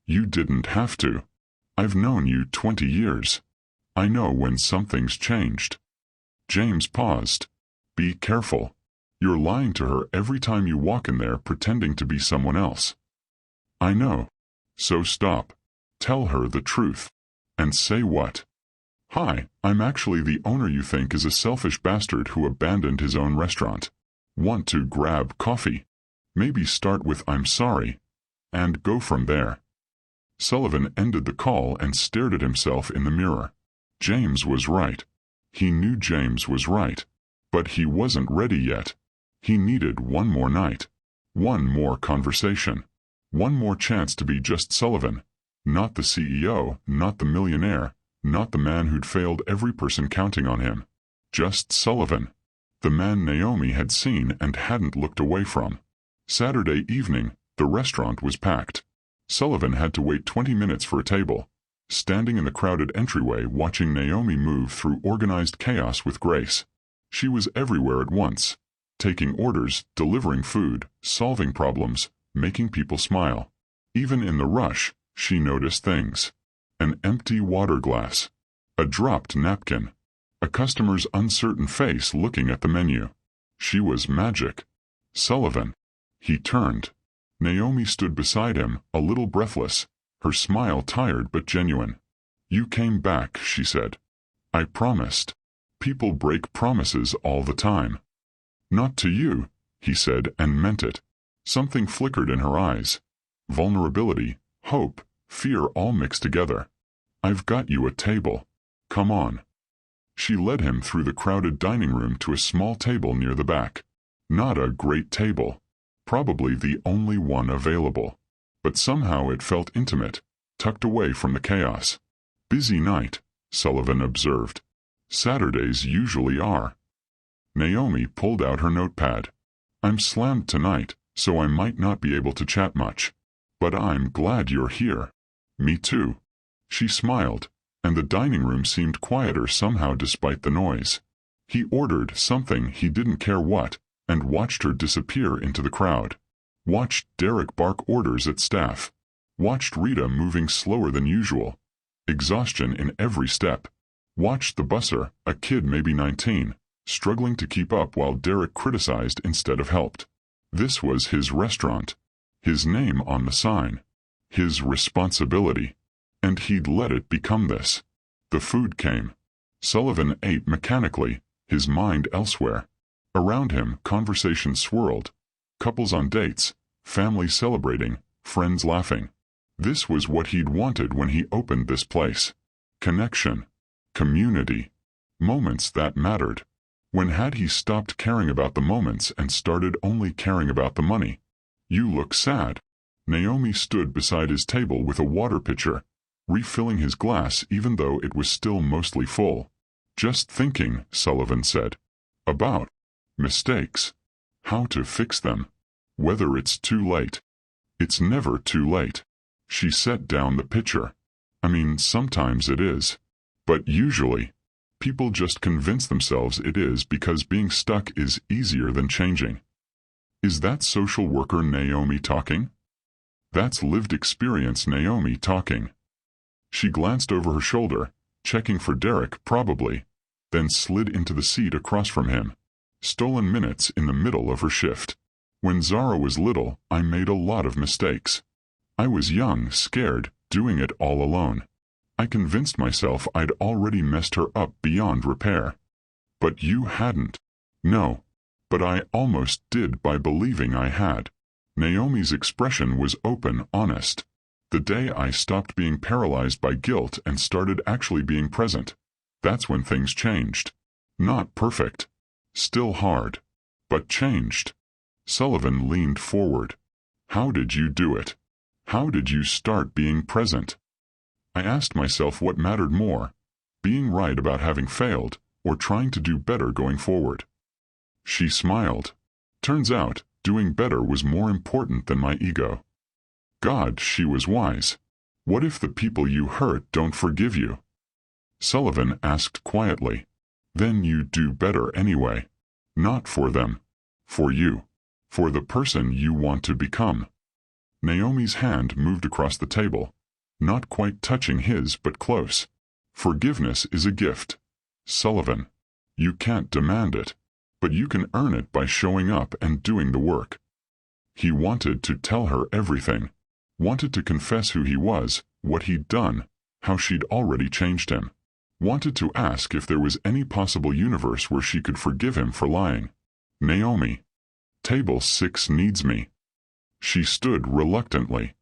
You didn't have to. I've known you 20 years. I know when something's changed. James paused. Be careful. You're lying to her every time you walk in there pretending to be someone else. I know. So stop. Tell her the truth. And say what? Hi, I'm actually the owner you think is a selfish bastard who abandoned his own restaurant. Want to grab coffee? Maybe start with I'm sorry. And go from there. Sullivan ended the call and stared at himself in the mirror. James was right. He knew James was right. But he wasn't ready yet. He needed one more night. One more conversation. One more chance to be just Sullivan. Not the CEO, not the millionaire, not the man who'd failed every person counting on him. Just Sullivan. The man Naomi had seen and hadn't looked away from. Saturday evening, the restaurant was packed. Sullivan had to wait 20 minutes for a table, standing in the crowded entryway watching Naomi move through organized chaos with grace. She was everywhere at once, taking orders, delivering food, solving problems, making people smile. Even in the rush, she noticed things. An empty water glass. A dropped napkin. A customer's uncertain face looking at the menu. She was magic. Sullivan. He turned. Naomi stood beside him, a little breathless, her smile tired but genuine. You came back, she said. I promised. People break promises all the time. Not to you, he said and meant it. Something flickered in her eyes. Vulnerability, hope, fear all mixed together. I've got you a table. Come on. She led him through the crowded dining room to a small table near the back. Not a great table. Probably the only one available. But somehow it felt intimate, tucked away from the chaos. Busy night, Sullivan observed. Saturdays usually are. Naomi pulled out her notepad. I'm slammed tonight, so I might not be able to chat much. But I'm glad you're here. Me too. She smiled, and the dining room seemed quieter somehow despite the noise. He ordered something he didn't care what, and watched her disappear into the crowd. Watched Derek bark orders at staff. Watched Rita moving slower than usual. Exhaustion in every step. Watched the busser, a kid maybe 19, struggling to keep up while Derek criticized instead of helped. This was his restaurant. His name on the sign. His responsibility. And he'd let it become this. The food came. Sullivan ate mechanically, his mind elsewhere. Around him, conversation swirled. Couples on dates, families celebrating, friends laughing. This was what he'd wanted when he opened this place. Connection. Community. Moments that mattered. When had he stopped caring about the moments and started only caring about the money? You look sad. Naomi stood beside his table with a water pitcher, refilling his glass even though it was still mostly full. Just thinking, Sullivan said. About mistakes. How to fix them. Whether it's too late. It's never too late. She set down the pitcher. I mean, sometimes it is. But usually, people just convince themselves it is because being stuck is easier than changing. Is that social worker Naomi talking? That's lived experience Naomi talking. She glanced over her shoulder, checking for Derek probably, then slid into the seat across from him. Stolen minutes in the middle of her shift. When Zara was little, I made a lot of mistakes. I was young, scared, doing it all alone. I convinced myself I'd already messed her up beyond repair. But you hadn't. No. But I almost did by believing I had. Naomi's expression was open, honest. The day I stopped being paralyzed by guilt and started actually being present. That's when things changed. Not perfect. Still hard. But changed. Sullivan leaned forward. How did you do it? How did you start being present? I asked myself what mattered more, being right about having failed, or trying to do better going forward. She smiled. Turns out, doing better was more important than my ego. God, she was wise. What if the people you hurt don't forgive you? Sullivan asked quietly. Then you do better anyway. Not for them. For you. For the person you want to become. Naomi's hand moved across the table, not quite touching his but close. Forgiveness is a gift. Sullivan. You can't demand it, but you can earn it by showing up and doing the work. He wanted to tell her everything. Wanted to confess who he was, what he'd done, how she'd already changed him. Wanted to ask if there was any possible universe where she could forgive him for lying. Naomi. Table 6 needs me. She stood reluctantly.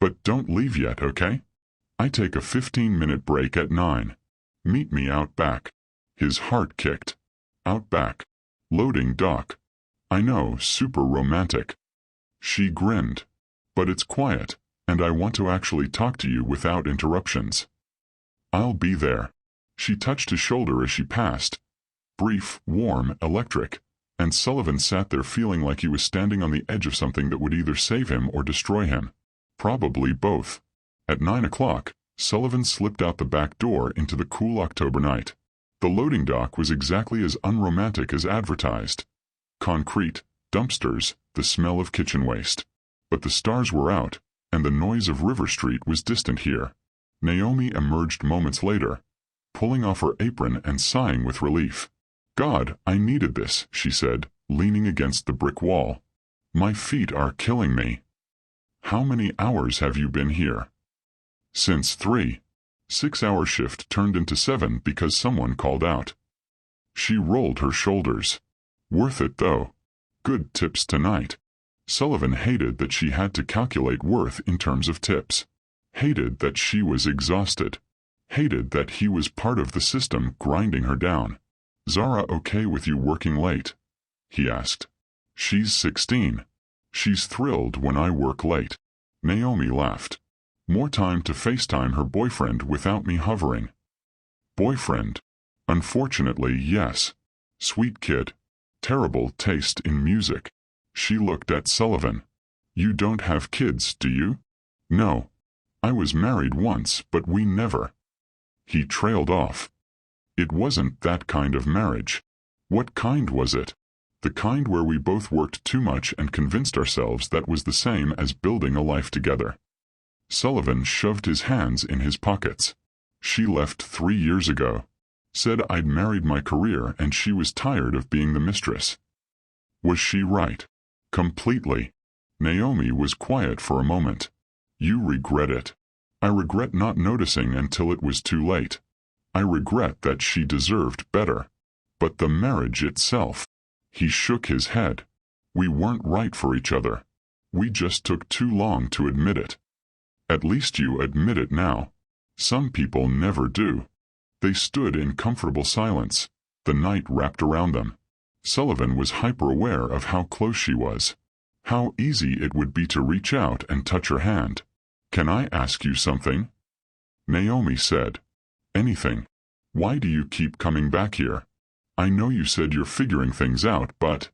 But don't leave yet, okay? I take a 15-minute break at 9. Meet me out back. His heart kicked. Out back. Loading dock. I know, super romantic. She grinned. But it's quiet, and I want to actually talk to you without interruptions. I'll be there. She touched his shoulder as she passed. Brief, warm, electric. And Sullivan sat there feeling like he was standing on the edge of something that would either save him or destroy him. Probably both. At 9 o'clock, Sullivan slipped out the back door into the cool October night. The loading dock was exactly as unromantic as advertised. Concrete, dumpsters, the smell of kitchen waste. But the stars were out, and the noise of River Street was distant here. Naomi emerged moments later, pulling off her apron and sighing with relief. God, I needed this, she said, leaning against the brick wall. My feet are killing me. How many hours have you been here? Since 3. 6-hour shift turned into 7 because someone called out. She rolled her shoulders. Worth it though. Good tips tonight. Sullivan hated that she had to calculate worth in terms of tips. Hated that she was exhausted. Hated that he was part of the system grinding her down. Zara okay with you working late? He asked. She's 16. She's thrilled when I work late. Naomi laughed. More time to FaceTime her boyfriend without me hovering. Boyfriend? Unfortunately, yes. Sweet kid. Terrible taste in music. She looked at Sullivan. You don't have kids, do you? No. I was married once, but we never. He trailed off. It wasn't that kind of marriage. What kind was it? The kind where we both worked too much and convinced ourselves that was the same as building a life together. Sullivan shoved his hands in his pockets. She left 3 years ago. Said I'd married my career and she was tired of being the mistress. Was she right? Completely. Naomi was quiet for a moment. You regret it. I regret not noticing until it was too late. I regret that she deserved better. But the marriage itself. He shook his head. We weren't right for each other. We just took too long to admit it. At least you admit it now. Some people never do. They stood in comfortable silence, the night wrapped around them. Sullivan was hyper-aware of how close she was. How easy it would be to reach out and touch her hand. Can I ask you something? Naomi said. Anything. Why do you keep coming back here? I know you said you're figuring things out, but...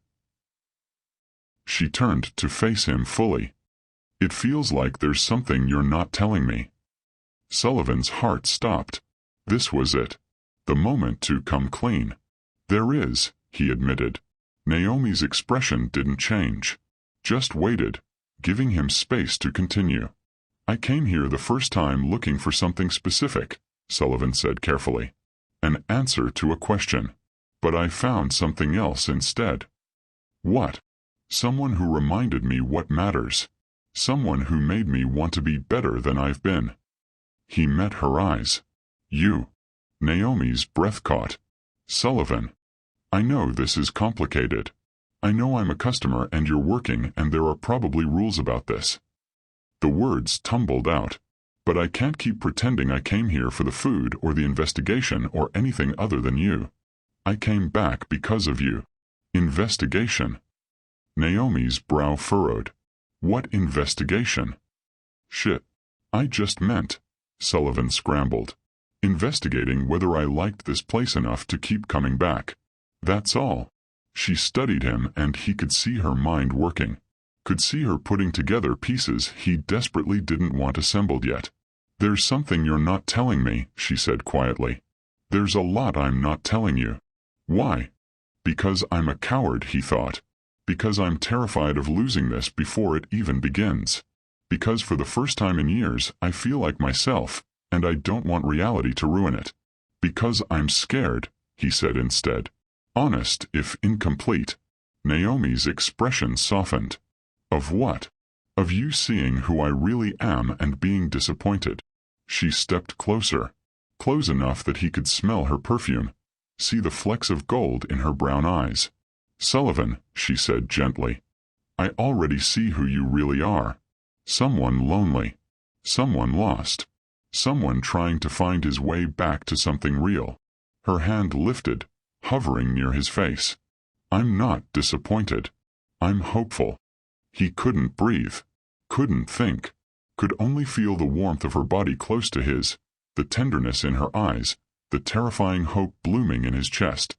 She turned to face him fully. It feels like there's something you're not telling me. Sullivan's heart stopped. This was it. The moment to come clean. There is, he admitted. Naomi's expression didn't change. Just waited, giving him space to continue. I came here the first time looking for something specific, Sullivan said carefully. An answer to a question. But I found something else instead. What? Someone who reminded me what matters. Someone who made me want to be better than I've been. He met her eyes. You. Naomi's breath caught. Sullivan. I know this is complicated. I know I'm a customer and you're working and there are probably rules about this. The words tumbled out. But I can't keep pretending I came here for the food or the investigation or anything other than you. I came back because of you. Investigation. Naomi's brow furrowed. What investigation? Shit. I just meant, Sullivan scrambled. Investigating whether I liked this place enough to keep coming back. That's all. She studied him and he could see her mind working. Could see her putting together pieces he desperately didn't want assembled yet. There's something you're not telling me, she said quietly. There's a lot I'm not telling you. Why? Because I'm a coward, he thought. Because I'm terrified of losing this before it even begins. Because for the first time in years I feel like myself, and I don't want reality to ruin it. Because I'm scared, he said instead. Honest, if incomplete. Naomi's expression softened. Of what? Of you seeing who I really am and being disappointed. She stepped closer. Close enough that he could smell her perfume. See the flecks of gold in her brown eyes. Sullivan, she said gently. I already see who you really are. Someone lonely. Someone lost. Someone trying to find his way back to something real. Her hand lifted, hovering near his face. I'm not disappointed. I'm hopeful. He couldn't breathe. Couldn't think. Could only feel the warmth of her body close to his, the tenderness in her eyes, the terrifying hope blooming in his chest.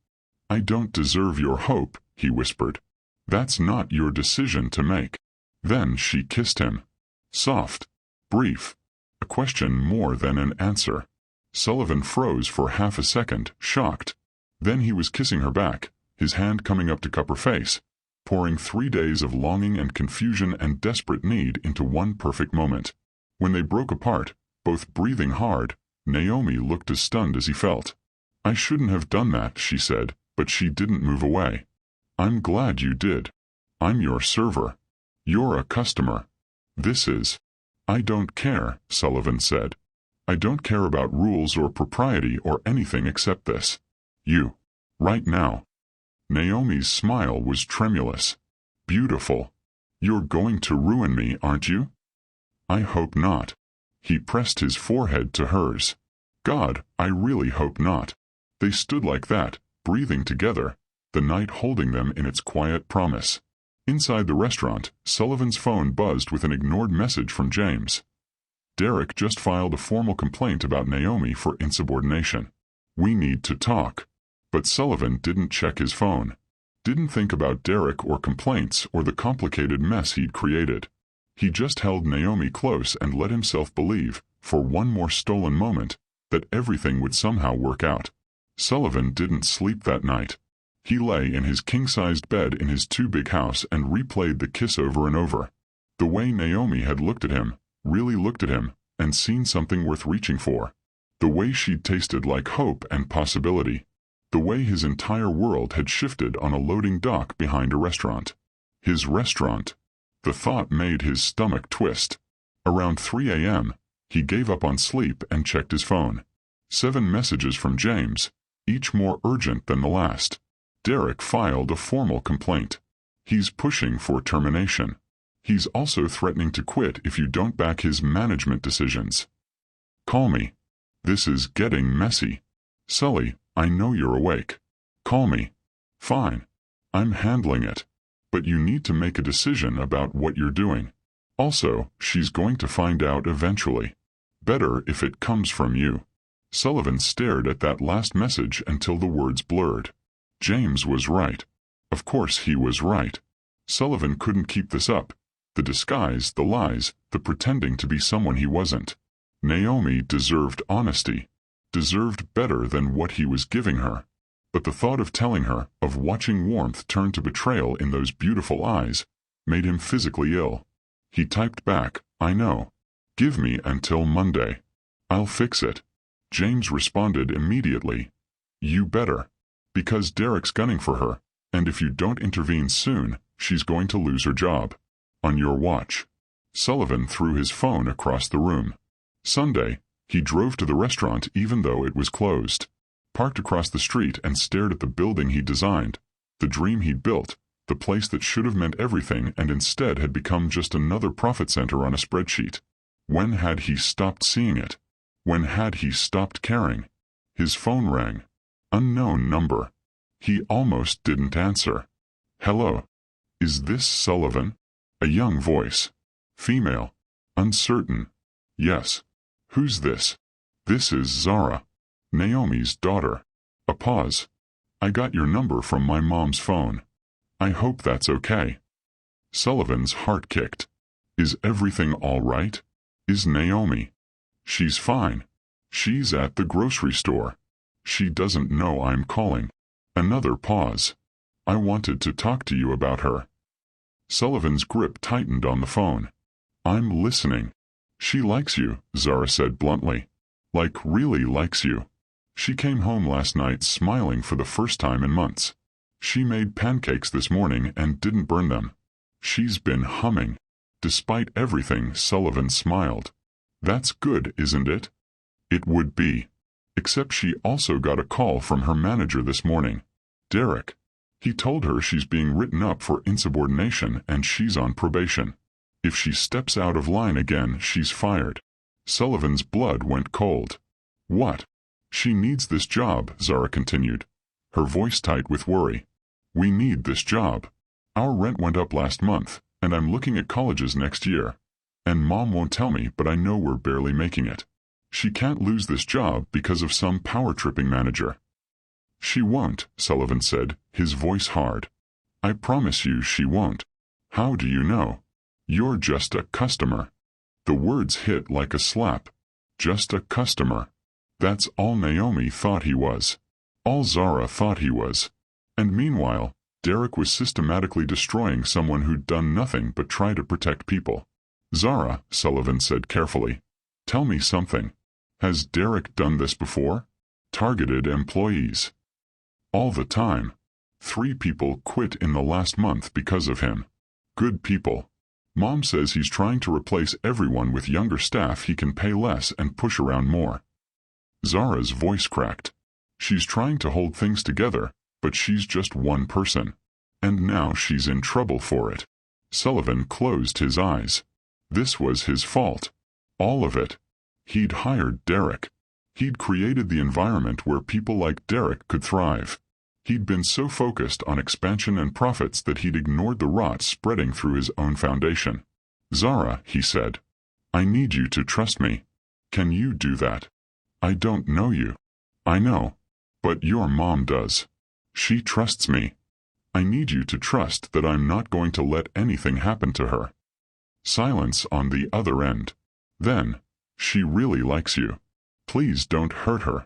I don't deserve your hope, he whispered. That's not your decision to make. Then she kissed him. Soft. Brief. A question more than an answer. Sullivan froze for half a second, shocked. Then he was kissing her back, his hand coming up to cup her face, pouring 3 days of longing and confusion and desperate need into one perfect moment. When they broke apart, both breathing hard, Naomi looked as stunned as he felt. I shouldn't have done that, she said, but she didn't move away. I'm glad you did. I'm your server. You're a customer. This is. I don't care, Sullivan said. I don't care about rules or propriety or anything except this. You. Right now. Naomi's smile was tremulous. Beautiful. You're going to ruin me, aren't you? I hope not. He pressed his forehead to hers. God, I really hope not. They stood like that, breathing together, the night holding them in its quiet promise. Inside the restaurant, Sullivan's phone buzzed with an ignored message from James. Derek just filed a formal complaint about Naomi for insubordination. We need to talk. But Sullivan didn't check his phone. Didn't think about Derek or complaints or the complicated mess he'd created. He just held Naomi close and let himself believe, for one more stolen moment, that everything would somehow work out. Sullivan didn't sleep that night. He lay in his king-sized bed in his too-big house and replayed the kiss over and over. The way Naomi had looked at him, really looked at him, and seen something worth reaching for. The way she'd tasted like hope and possibility. The way his entire world had shifted on a loading dock behind a restaurant. His restaurant. The thought made his stomach twist. Around 3 a.m., he gave up on sleep and checked his phone. 7 messages from James, each more urgent than the last. Derek filed a formal complaint. He's pushing for termination. He's also threatening to quit if you don't back his management decisions. Call me. This is getting messy. Sully, I know you're awake. Call me. Fine. I'm handling it. But you need to make a decision about what you're doing. Also, she's going to find out eventually. Better if it comes from you. Sullivan stared at that last message until the words blurred. James was right. Of course he was right. Sullivan couldn't keep this up. The disguise, the lies, the pretending to be someone he wasn't. Naomi deserved honesty. Deserved better than what he was giving her. But the thought of telling her, of watching warmth turn to betrayal in those beautiful eyes, made him physically ill. He typed back, I know. Give me until Monday. I'll fix it. James responded immediately. You better. Because Derek's gunning for her, and if you don't intervene soon, she's going to lose her job. On your watch. Sullivan threw his phone across the room. Sunday, he drove to the restaurant even though it was closed. Parked across the street and stared at the building he designed, the dream he'd built, the place that should have meant everything and instead had become just another profit center on a spreadsheet. When had he stopped seeing it? When had he stopped caring? His phone rang. Unknown number. He almost didn't answer. Hello. Is this Sullivan? A young voice. Female. Uncertain. Yes. Who's this? This is Zara. Naomi's daughter. A pause. I got your number from my mom's phone. I hope that's okay. Sullivan's heart kicked. Is everything all right? Is Naomi? She's fine. She's at the grocery store. She doesn't know I'm calling. Another pause. I wanted to talk to you about her. Sullivan's grip tightened on the phone. I'm listening. She likes you, Zara said bluntly. Like really likes you. She came home last night smiling for the first time in months. She made pancakes this morning and didn't burn them. She's been humming. Despite everything, Sullivan smiled. That's good, isn't it? It would be. Except she also got a call from her manager this morning. Derek. He told her she's being written up for insubordination and she's on probation. If she steps out of line again, she's fired. Sullivan's blood went cold. What? She needs this job, Zara continued, her voice tight with worry. We need this job. Our rent went up last month, and I'm looking at colleges next year. And Mom won't tell me, but I know we're barely making it. She can't lose this job because of some power-tripping manager. She won't, Sullivan said, his voice hard. I promise you she won't. How do you know? You're just a customer. The words hit like a slap. Just a customer. That's all Naomi thought he was. All Zara thought he was. And meanwhile, Derek was systematically destroying someone who'd done nothing but try to protect people. Zara, Sullivan said carefully, tell me something. Has Derek done this before? Targeted employees. All the time. 3 people quit in the last month because of him. Good people. Mom says he's trying to replace everyone with younger staff he can pay less and push around more. Zara's voice cracked. She's trying to hold things together, but she's just one person. And now she's in trouble for it. Sullivan closed his eyes. This was his fault. All of it. He'd hired Derek. He'd created the environment where people like Derek could thrive. He'd been so focused on expansion and profits that he'd ignored the rot spreading through his own foundation. Zara, he said, I need you to trust me. Can you do that? I don't know you. I know. But your mom does. She trusts me. I need you to trust that I'm not going to let anything happen to her. Silence on the other end. Then, she really likes you. Please don't hurt her.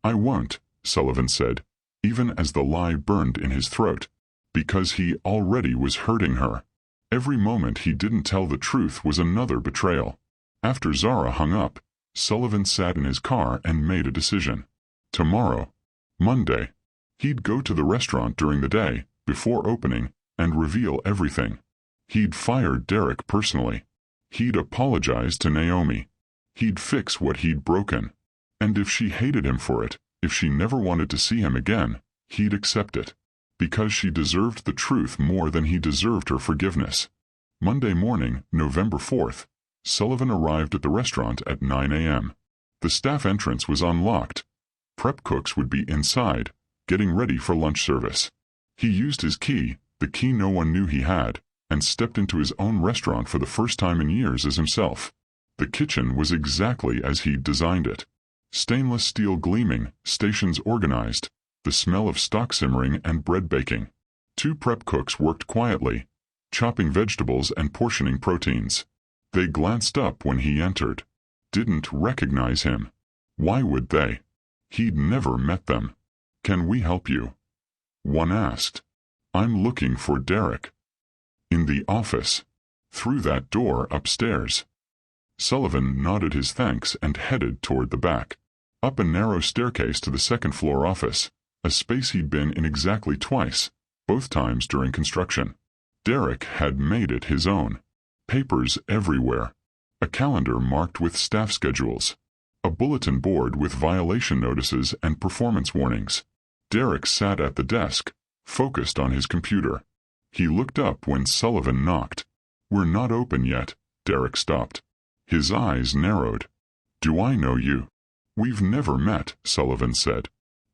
I won't, Sullivan said, even as the lie burned in his throat, because he already was hurting her. Every moment he didn't tell the truth was another betrayal. After Zara hung up, Sullivan sat in his car and made a decision. Tomorrow, Monday, he'd go to the restaurant during the day, before opening, and reveal everything. He'd fire Derek personally. He'd apologize to Naomi. He'd fix what he'd broken. And if she hated him for it, if she never wanted to see him again, he'd accept it. Because she deserved the truth more than he deserved her forgiveness. Monday morning, November 4th, Sullivan arrived at the restaurant at 9 a.m. The staff entrance was unlocked. Prep cooks would be inside, getting ready for lunch service. He used his key, the key no one knew he had, and stepped into his own restaurant for the first time in years as himself. The kitchen was exactly as he'd designed it. Stainless steel gleaming, stations organized, the smell of stock simmering and bread baking. 2 prep cooks worked quietly, chopping vegetables and portioning proteins. They glanced up when he entered. Didn't recognize him. Why would they? He'd never met them. Can we help you? One asked. I'm looking for Derek. In the office. Through that door upstairs. Sullivan nodded his thanks and headed toward the back. Up a narrow staircase to the second-floor office, a space he'd been in exactly twice, both times during construction. Derek had made it his own. Papers everywhere. A calendar marked with staff schedules. A bulletin board with violation notices and performance warnings. Derek sat at the desk, focused on his computer. He looked up when Sullivan knocked. We're not open yet, Derek stopped. His eyes narrowed. Do I know you? We've never met, Sullivan said.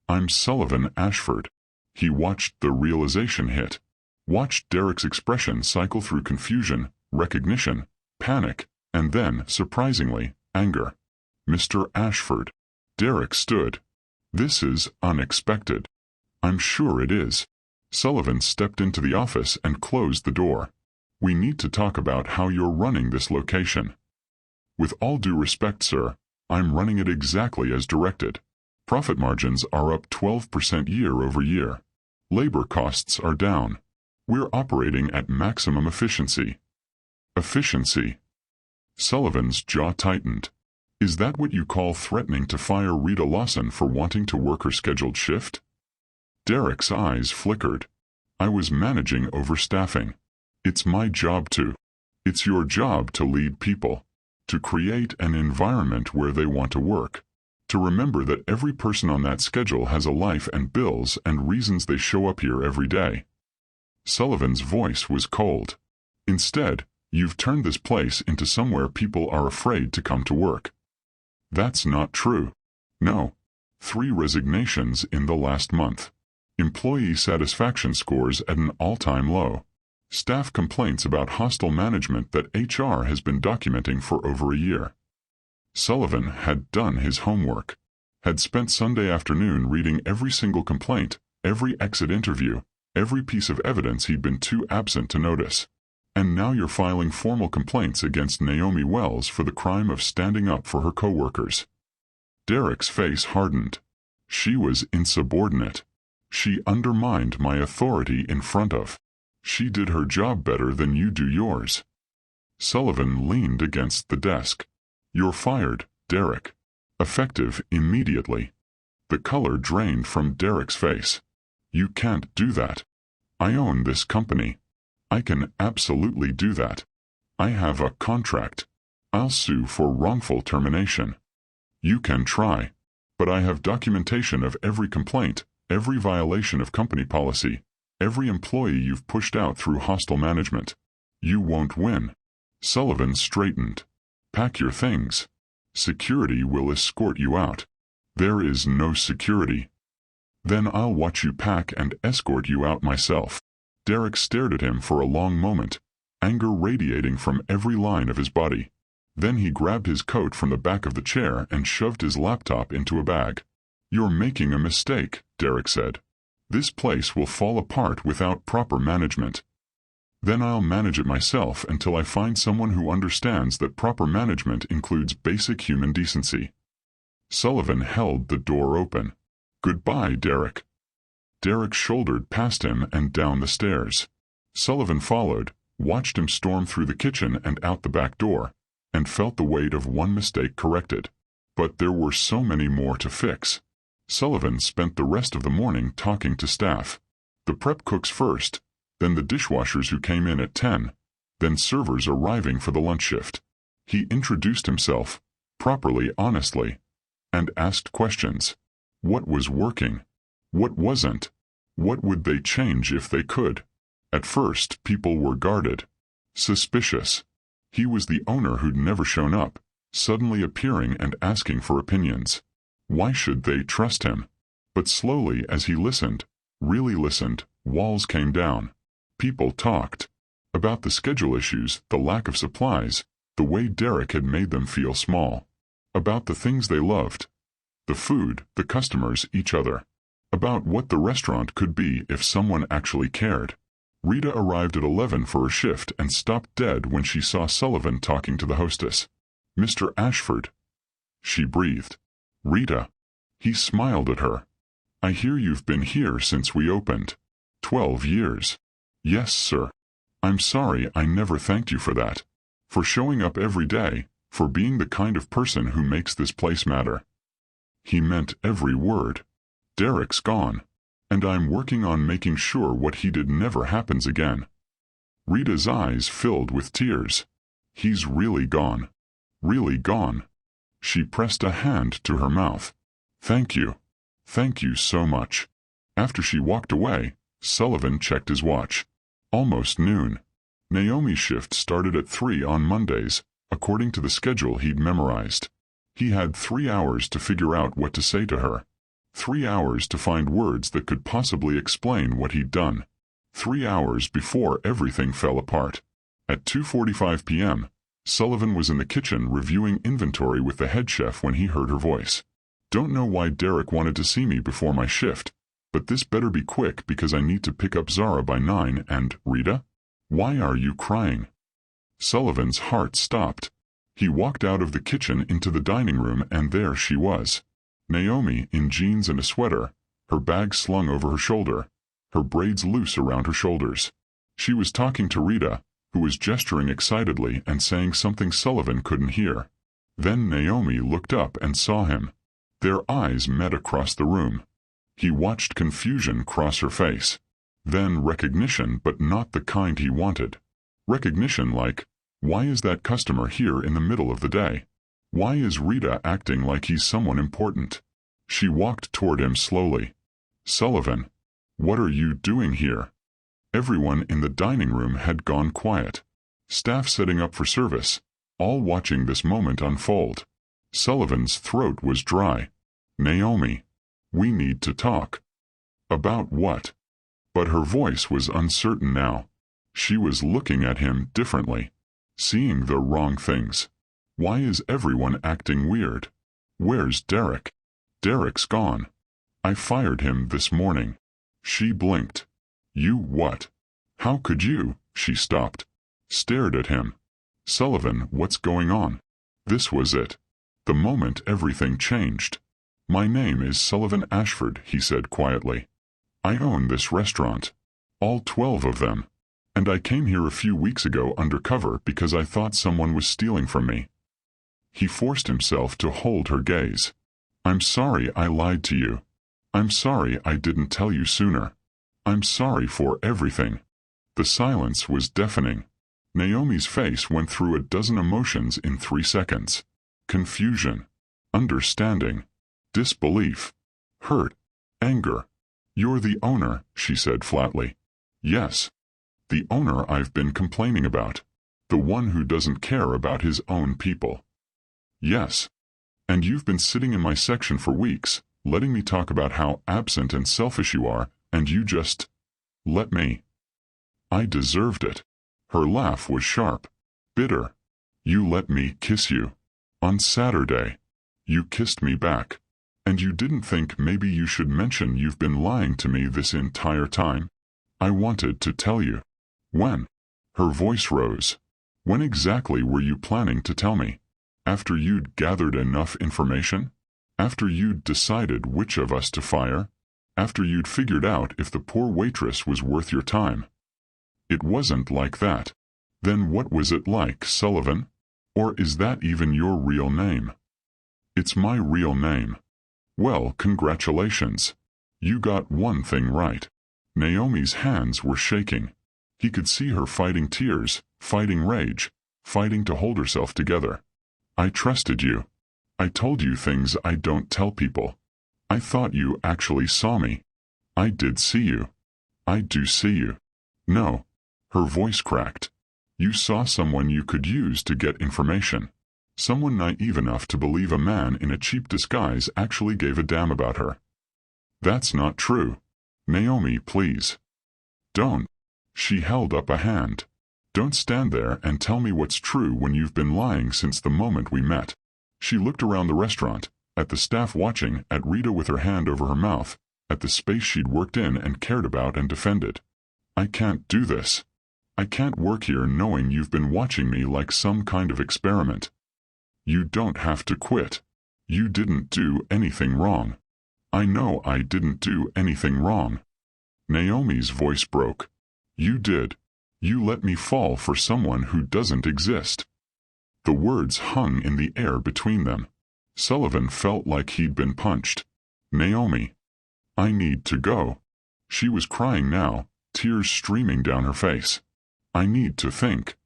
I'm Sullivan Ashford. He watched the realization hit. Watched Derek's expression cycle through confusion, recognition, panic, and then, surprisingly, anger. Mr. Ashford. Derek stood. This is unexpected. I'm sure it is. Sullivan stepped into the office and closed the door. We need to talk about how you're running this location. With all due respect, sir, I'm running it exactly as directed. Profit margins are up 12% year over year. Labor costs are down. We're operating at maximum efficiency. Efficiency. Sullivan's jaw tightened. Is that what you call threatening to fire Rita Lawson for wanting to work her scheduled shift? Derek's eyes flickered. I was managing overstaffing. It's my job to. It's your job to lead people. To create an environment where they want to work. To remember that every person on that schedule has a life and bills and reasons they show up here every day. Sullivan's voice was cold. Instead, you've turned this place into somewhere people are afraid to come to work. That's not true. No. 3 resignations in the last month. Employee satisfaction scores at an all-time low. Staff complaints about hostile management that HR has been documenting for over a year. Sullivan had done his homework. Had spent Sunday afternoon reading every single complaint, every exit interview, every piece of evidence he'd been too absent to notice. And now you're filing formal complaints against Naomi Wells for the crime of standing up for her coworkers. Derek's face hardened. She was insubordinate. She undermined my authority in front of. She did her job better than you do yours. Sullivan leaned against the desk. You're fired, Derek. Effective immediately. The color drained from Derek's face. You can't do that. I own this company. I can absolutely do that. I have a contract. I'll sue for wrongful termination. You can try. But I have documentation of every complaint, every violation of company policy, every employee you've pushed out through hostile management. You won't win. Sullivan straightened. Pack your things. Security will escort you out. There is no security. Then I'll watch you pack and escort you out myself. Derek stared at him for a long moment, anger radiating from every line of his body. Then he grabbed his coat from the back of the chair and shoved his laptop into a bag. You're making a mistake, Derek said. This place will fall apart without proper management. Then I'll manage it myself until I find someone who understands that proper management includes basic human decency. Sullivan held the door open. Goodbye, Derek. Derek shouldered past him and down the stairs. Sullivan followed, watched him storm through the kitchen and out the back door, and felt the weight of one mistake corrected. But there were so many more to fix. Sullivan spent the rest of the morning talking to staff. The prep cooks first, then the dishwashers who came in at 10, then servers arriving for the lunch shift. He introduced himself, properly, honestly, and asked questions. What was working? What wasn't? What would they change if they could? At first, people were guarded. Suspicious. He was the owner who'd never shown up, suddenly appearing and asking for opinions. Why should they trust him? But slowly, as he listened, really listened, walls came down. People talked. About the schedule issues, the lack of supplies, the way Derek had made them feel small. About the things they loved. The food, the customers, each other. About what the restaurant could be if someone actually cared. Rita arrived at 11 for her shift and stopped dead when she saw Sullivan talking to the hostess. Mr. Ashford. She breathed. Rita. He smiled at her. I hear you've been here since we opened. 12 years. Yes, sir. I'm sorry I never thanked you for that. For showing up every day, for being the kind of person who makes this place matter. He meant every word. Derek's gone, and I'm working on making sure what he did never happens again. Rita's eyes filled with tears. He's really gone. Really gone. She pressed a hand to her mouth. Thank you. Thank you so much. After she walked away, Sullivan checked his watch. Almost noon. Naomi's shift started at 3 on Mondays, according to the schedule he'd memorized. He had 3 hours to figure out what to say to her. 3 hours to find words that could possibly explain what he'd done. 3 hours before everything fell apart. At 2:45 p.m., Sullivan was in the kitchen reviewing inventory with the head chef when he heard her voice. "Don't know why Derek wanted to see me before my shift, but this better be quick because I need to pick up Zara by 9 and, Rita? Why are you crying?" Sullivan's heart stopped. He walked out of the kitchen into the dining room and there she was. Naomi in jeans and a sweater, her bag slung over her shoulder, her braids loose around her shoulders. She was talking to Rita, who was gesturing excitedly and saying something Sullivan couldn't hear. Then Naomi looked up and saw him. Their eyes met across the room. He watched confusion cross her face. Then recognition, but not the kind he wanted. Recognition like, why is that customer here in the middle of the day? Why is Rita acting like he's someone important? She walked toward him slowly. "Sullivan, what are you doing here?" Everyone in the dining room had gone quiet. Staff setting up for service, all watching this moment unfold. Sullivan's throat was dry. "Naomi, we need to talk." "About what?" But her voice was uncertain now. She was looking at him differently, seeing the wrong things. Why is everyone acting weird? Where's Derek? Derek's gone. I fired him this morning. She blinked. You what? How could you? She stopped. Stared at him. Sullivan, what's going on? This was it. The moment everything changed. My name is Sullivan Ashford, he said quietly. I own this restaurant. All 12 of them. And I came here a few weeks ago undercover because I thought someone was stealing from me. He forced himself to hold her gaze. I'm sorry I lied to you. I'm sorry I didn't tell you sooner. I'm sorry for everything. The silence was deafening. Naomi's face went through a dozen emotions in 3 seconds. Confusion, understanding, disbelief, hurt, anger. You're the owner, she said flatly. Yes. The owner I've been complaining about. The one who doesn't care about his own people. Yes. And you've been sitting in my section for weeks, letting me talk about how absent and selfish you are, and you just let me. I deserved it. Her laugh was sharp, bitter. You let me kiss you. On Saturday. You kissed me back. And you didn't think maybe you should mention you've been lying to me this entire time? I wanted to tell you. When? Her voice rose. When exactly were you planning to tell me? After you'd gathered enough information? After you'd decided which of us to fire? After you'd figured out if the poor waitress was worth your time? It wasn't like that. Then what was it like, Sullivan? Or is that even your real name? It's my real name. Well, congratulations. You got one thing right. Naomi's hands were shaking. He could see her fighting tears, fighting rage, fighting to hold herself together. I trusted you. I told you things I don't tell people. I thought you actually saw me. I did see you. I do see you. No. Her voice cracked. You saw someone you could use to get information. Someone naive enough to believe a man in a cheap disguise actually gave a damn about her. That's not true. Naomi, please. Don't. She held up a hand. Don't stand there and tell me what's true when you've been lying since the moment we met. She looked around the restaurant, at the staff watching, at Rita with her hand over her mouth, at the space she'd worked in and cared about and defended. I can't do this. I can't work here knowing you've been watching me like some kind of experiment. You don't have to quit. You didn't do anything wrong. I know I didn't do anything wrong. Naomi's voice broke. You did. You let me fall for someone who doesn't exist. The words hung in the air between them. Sullivan felt like he'd been punched. Naomi. I need to go. She was crying now, tears streaming down her face. I need to think.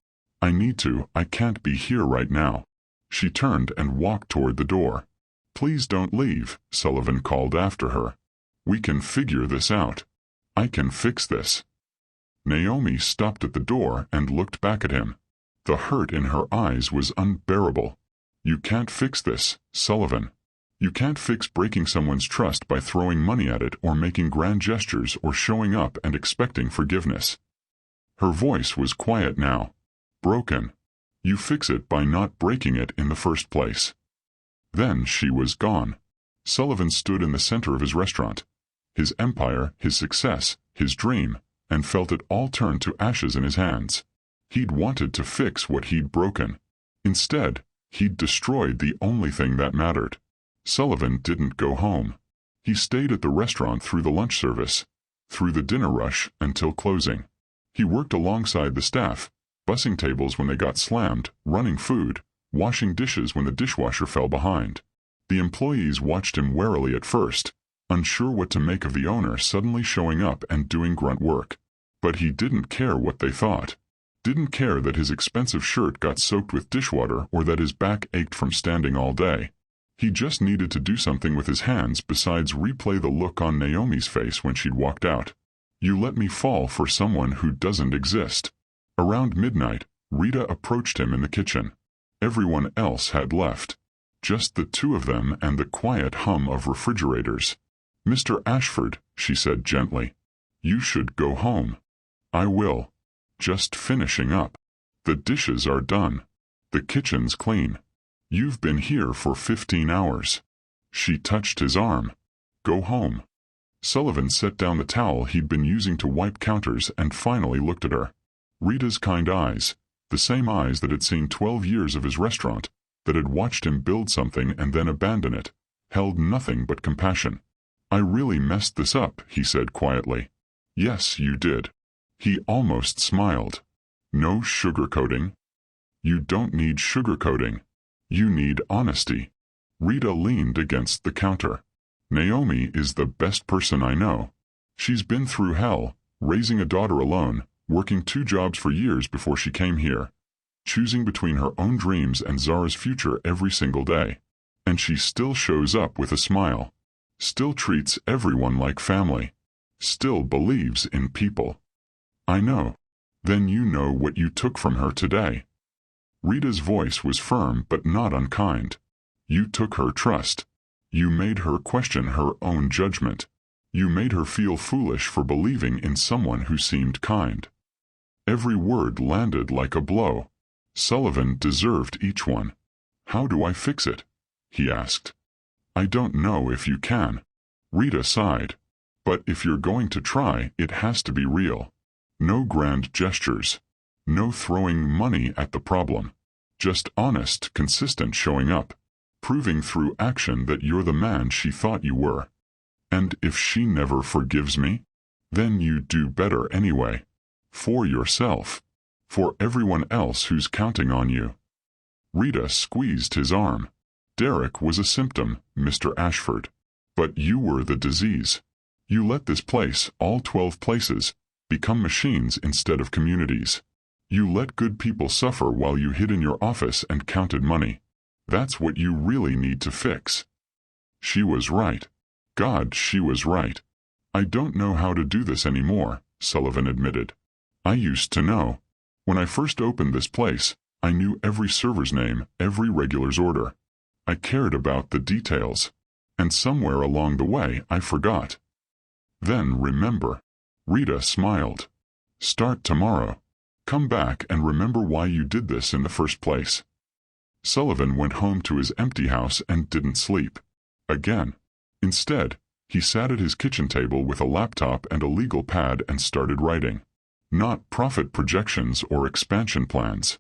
I can't be here right now. She turned and walked toward the door. Please don't leave, Sullivan called after her. We can figure this out. I can fix this. Naomi stopped at the door and looked back at him. The hurt in her eyes was unbearable. You can't fix this, Sullivan. You can't fix breaking someone's trust by throwing money at it or making grand gestures or showing up and expecting forgiveness. Her voice was quiet now. Broken. You fix it by not breaking it in the first place. Then she was gone. Sullivan stood in the center of his restaurant. His empire, his success, his dream, and felt it all turn to ashes in his hands. He'd wanted to fix what he'd broken. Instead, he'd destroyed the only thing that mattered. Sullivan didn't go home. He stayed at the restaurant through the lunch service, through the dinner rush until closing. He worked alongside the staff, bussing tables when they got slammed, running food, washing dishes when the dishwasher fell behind. The employees watched him warily at first, unsure what to make of the owner suddenly showing up and doing grunt work. But he didn't care what they thought. Didn't care that his expensive shirt got soaked with dishwater or that his back ached from standing all day. He just needed to do something with his hands besides replay the look on Naomi's face when she'd walked out. You let me fall for someone who doesn't exist. Around midnight, Rita approached him in the kitchen. Everyone else had left. Just the two of them and the quiet hum of refrigerators. "Mr. Ashford," she said gently, "you should go home." "I will. Just finishing up. The dishes are done. The kitchen's clean. You've been here for 15 hours. She touched his arm. "Go home." Sullivan set down the towel he'd been using to wipe counters and finally looked at her. Rita's kind eyes, the same eyes that had seen 12 years of his restaurant, that had watched him build something and then abandon it, held nothing but compassion. "I really messed this up," he said quietly. "Yes, you did." He almost smiled. "No sugarcoating." "You don't need sugarcoating. You need honesty." Rita leaned against the counter. "Naomi is the best person I know. She's been through hell, raising a daughter alone, working 2 jobs for years before she came here, choosing between her own dreams and Zara's future every single day. And she still shows up with a smile. Still treats everyone like family. Still believes in people." "I know." "Then you know what you took from her today." Rita's voice was firm but not unkind. "You took her trust. You made her question her own judgment. You made her feel foolish for believing in someone who seemed kind." Every word landed like a blow. Sullivan deserved each one. "How do I fix it?" he asked. "I don't know if you can." Rita sighed. "But if you're going to try, it has to be real. No grand gestures. No throwing money at the problem. Just honest, consistent showing up. Proving through action that you're the man she thought you were. And if she never forgives me, then you do better anyway. For yourself. For everyone else who's counting on you." Rita squeezed his arm. "Derek was a symptom, Mr. Ashford. But you were the disease. You let this place, all 12 places, become machines instead of communities. You let good people suffer while you hid in your office and counted money. That's what you really need to fix." She was right. God, she was right. "I don't know how to do this anymore," Sullivan admitted. "I used to know. When I first opened this place, I knew every server's name, every regular's order. I cared about the details. And somewhere along the way I forgot." "Then remember." Rita smiled. "Start tomorrow. Come back and remember why you did this in the first place." Sullivan went home to his empty house and didn't sleep. Again. Instead, he sat at his kitchen table with a laptop and a legal pad and started writing. Not profit projections or expansion plans.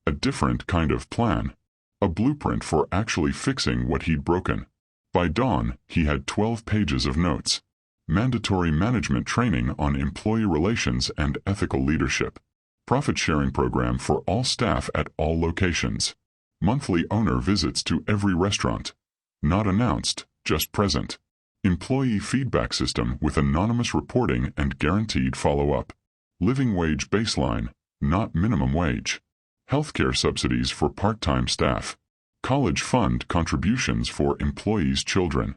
A different kind of plan. A blueprint for actually fixing what he'd broken. By dawn, he had 12 pages of notes. Mandatory management training on employee relations and ethical leadership. Profit-sharing program for all staff at all locations. Monthly owner visits to every restaurant. Not announced, just present. Employee feedback system with anonymous reporting and guaranteed follow-up. Living wage baseline, not minimum wage. Healthcare subsidies for part-time staff. College fund contributions for employees' children.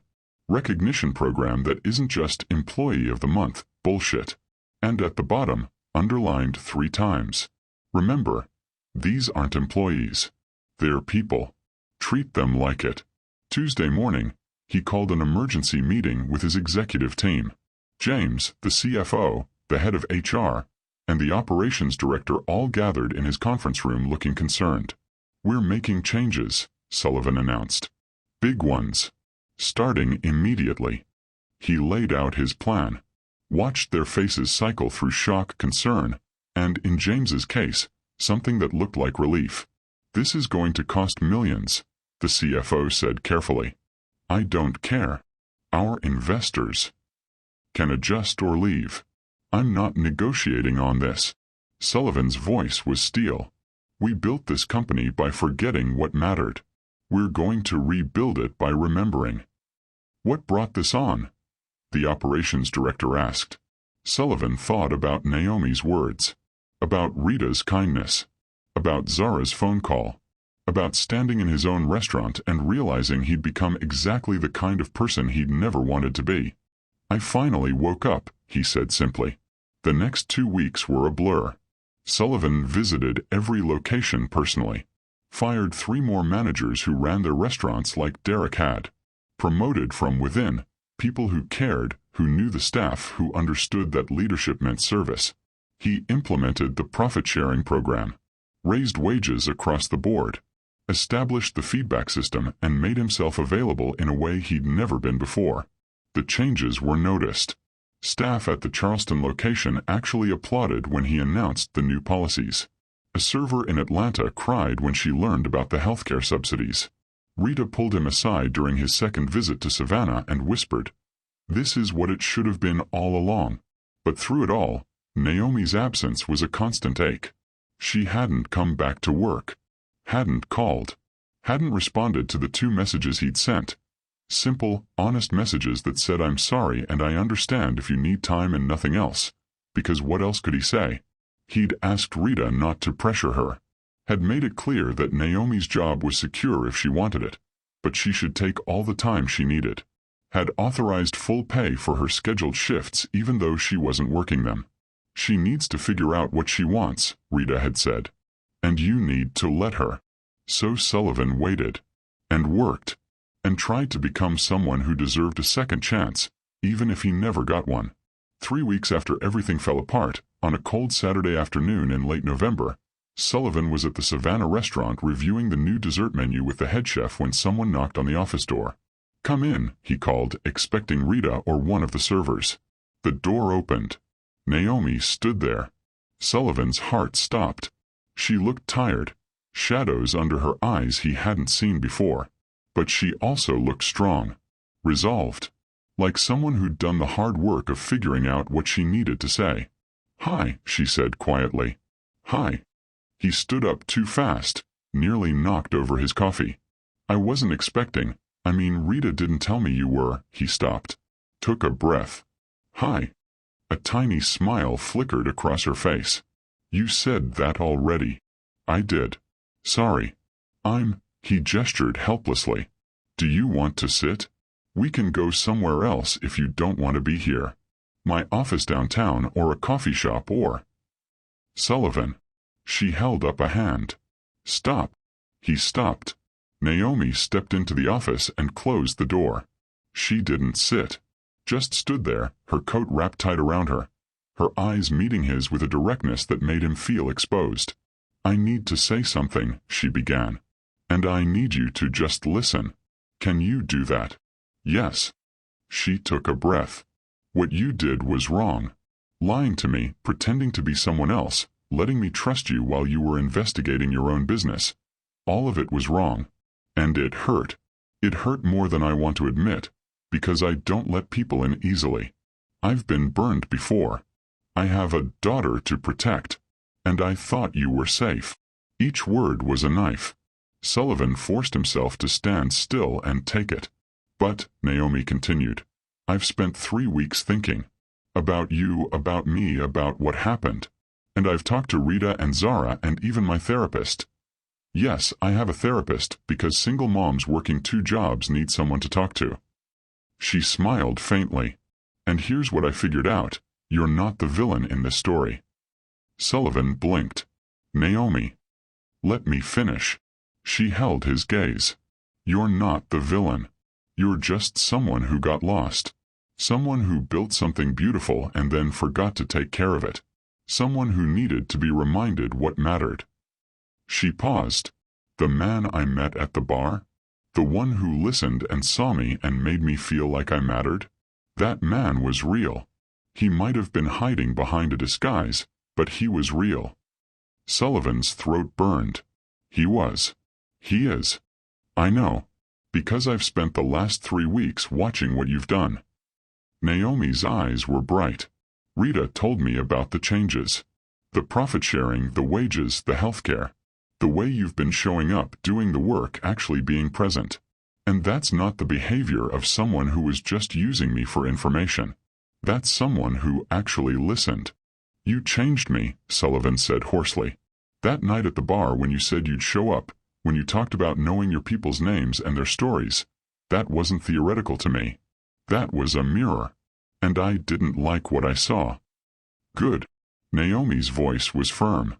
Recognition program that isn't just Employee of the Month bullshit. And at the bottom, underlined 3 times. Remember, these aren't employees. They're people. Treat them like it. Tuesday morning, He called an emergency meeting with his executive team. James, the CFO, the head of HR, and the operations director all gathered in his conference room looking concerned. "We're making changes," Sullivan announced. "Big ones. Starting immediately." He laid out his plan, watched their faces cycle through shock, concern, and, in James's case, something that looked like relief. "This is going to cost millions," the CFO said carefully. "I don't care. Our investors can adjust or leave. I'm not negotiating on this." Sullivan's voice was steel. "We built this company by forgetting what mattered. We're going to rebuild it by remembering." "What brought this on?" the operations director asked. Sullivan thought about Naomi's words, about Rita's kindness, about Zara's phone call, about standing in his own restaurant and realizing he'd become exactly the kind of person he'd never wanted to be. "I finally woke up," he said simply. The next 2 weeks were a blur. Sullivan visited every location personally, fired 3 more managers who ran their restaurants like Derek had, promoted from within people who cared, who knew the staff, who understood that leadership meant service. He implemented the profit-sharing program, raised wages across the board, established the feedback system, and made himself available in a way he'd never been before. The changes were noticed. Staff at the Charleston location actually applauded when he announced the new policies. A server in Atlanta cried when she learned about the healthcare subsidies. Rita pulled him aside during his second visit to Savannah and whispered, "This is what it should have been all along." But through it all, Naomi's absence was a constant ache. She hadn't come back to work, hadn't called, hadn't responded to the 2 messages he'd sent. Simple, honest messages that said, "I'm sorry and I understand if you need time," and nothing else. Because what else could he say? He'd asked Rita not to pressure her, had made it clear that Naomi's job was secure if she wanted it, but she should take all the time she needed, had authorized full pay for her scheduled shifts even though she wasn't working them. "She needs to figure out what she wants," Rita had said, "and you need to let her." So Sullivan waited, and worked, and tried to become someone who deserved a second chance, even if he never got one. 3 weeks after everything fell apart, on a cold Saturday afternoon in late November, Sullivan was at the Savannah restaurant reviewing the new dessert menu with the head chef when someone knocked on the office door. "Come in," he called, expecting Rita or one of the servers. The door opened. Naomi stood there. Sullivan's heart stopped. She looked tired, shadows under her eyes he hadn't seen before. But she also looked strong, resolved, like someone who'd done the hard work of figuring out what she needed to say. "Hi," she said quietly. "Hi." He stood up too fast, nearly knocked over his coffee. "I wasn't expecting, Rita didn't tell me you were." He stopped, took a breath. "Hi." A tiny smile flickered across her face. "You said that already." "I did. Sorry. He gestured helplessly. "Do you want to sit? We can go somewhere else if you don't want to be here. My office downtown or a coffee shop or—" "Sullivan." She held up a hand. "Stop." He stopped. Naomi stepped into the office and closed the door. She didn't sit, just stood there, her coat wrapped tight around her, her eyes meeting his with a directness that made him feel exposed. "I need to say something," she began. "And I need you to just listen. Can you do that?" "Yes." She took a breath. "What you did was wrong. Lying to me, pretending to be someone else, letting me trust you while you were investigating your own business. All of it was wrong. And it hurt. It hurt more than I want to admit, because I don't let people in easily. I've been burned before. I have a daughter to protect. And I thought you were safe." Each word was a knife. Sullivan forced himself to stand still and take it. "But," Naomi continued, "I've spent 3 weeks thinking. About you, about me, about what happened. And I've talked to Rita and Zara and even my therapist. Yes, I have a therapist because single moms working 2 jobs need someone to talk to." She smiled faintly. "And here's what I figured out. You're not the villain in this story." Sullivan blinked. "Naomi, let me finish." She held his gaze. "You're not the villain. You're just someone who got lost. Someone who built something beautiful and then forgot to take care of it. Someone who needed to be reminded what mattered. She paused. The man I met at the bar? The one who listened and saw me and made me feel like I mattered? That man was real. He might have been hiding behind a disguise, but he was real. Sullivan's throat burned. He was. He is. I know. Because I've spent the last 3 weeks watching what you've done. Naomi's eyes were bright. Rita told me about the changes. The profit sharing, the wages, the healthcare. The way you've been showing up, doing the work, actually being present. And that's not the behavior of someone who was just using me for information. That's someone who actually listened. You changed me, Sullivan said hoarsely. That night at the bar when you said you'd show up, when you talked about knowing your people's names and their stories, that wasn't theoretical to me. That was a mirror. And I didn't like what I saw. Good. Naomi's voice was firm.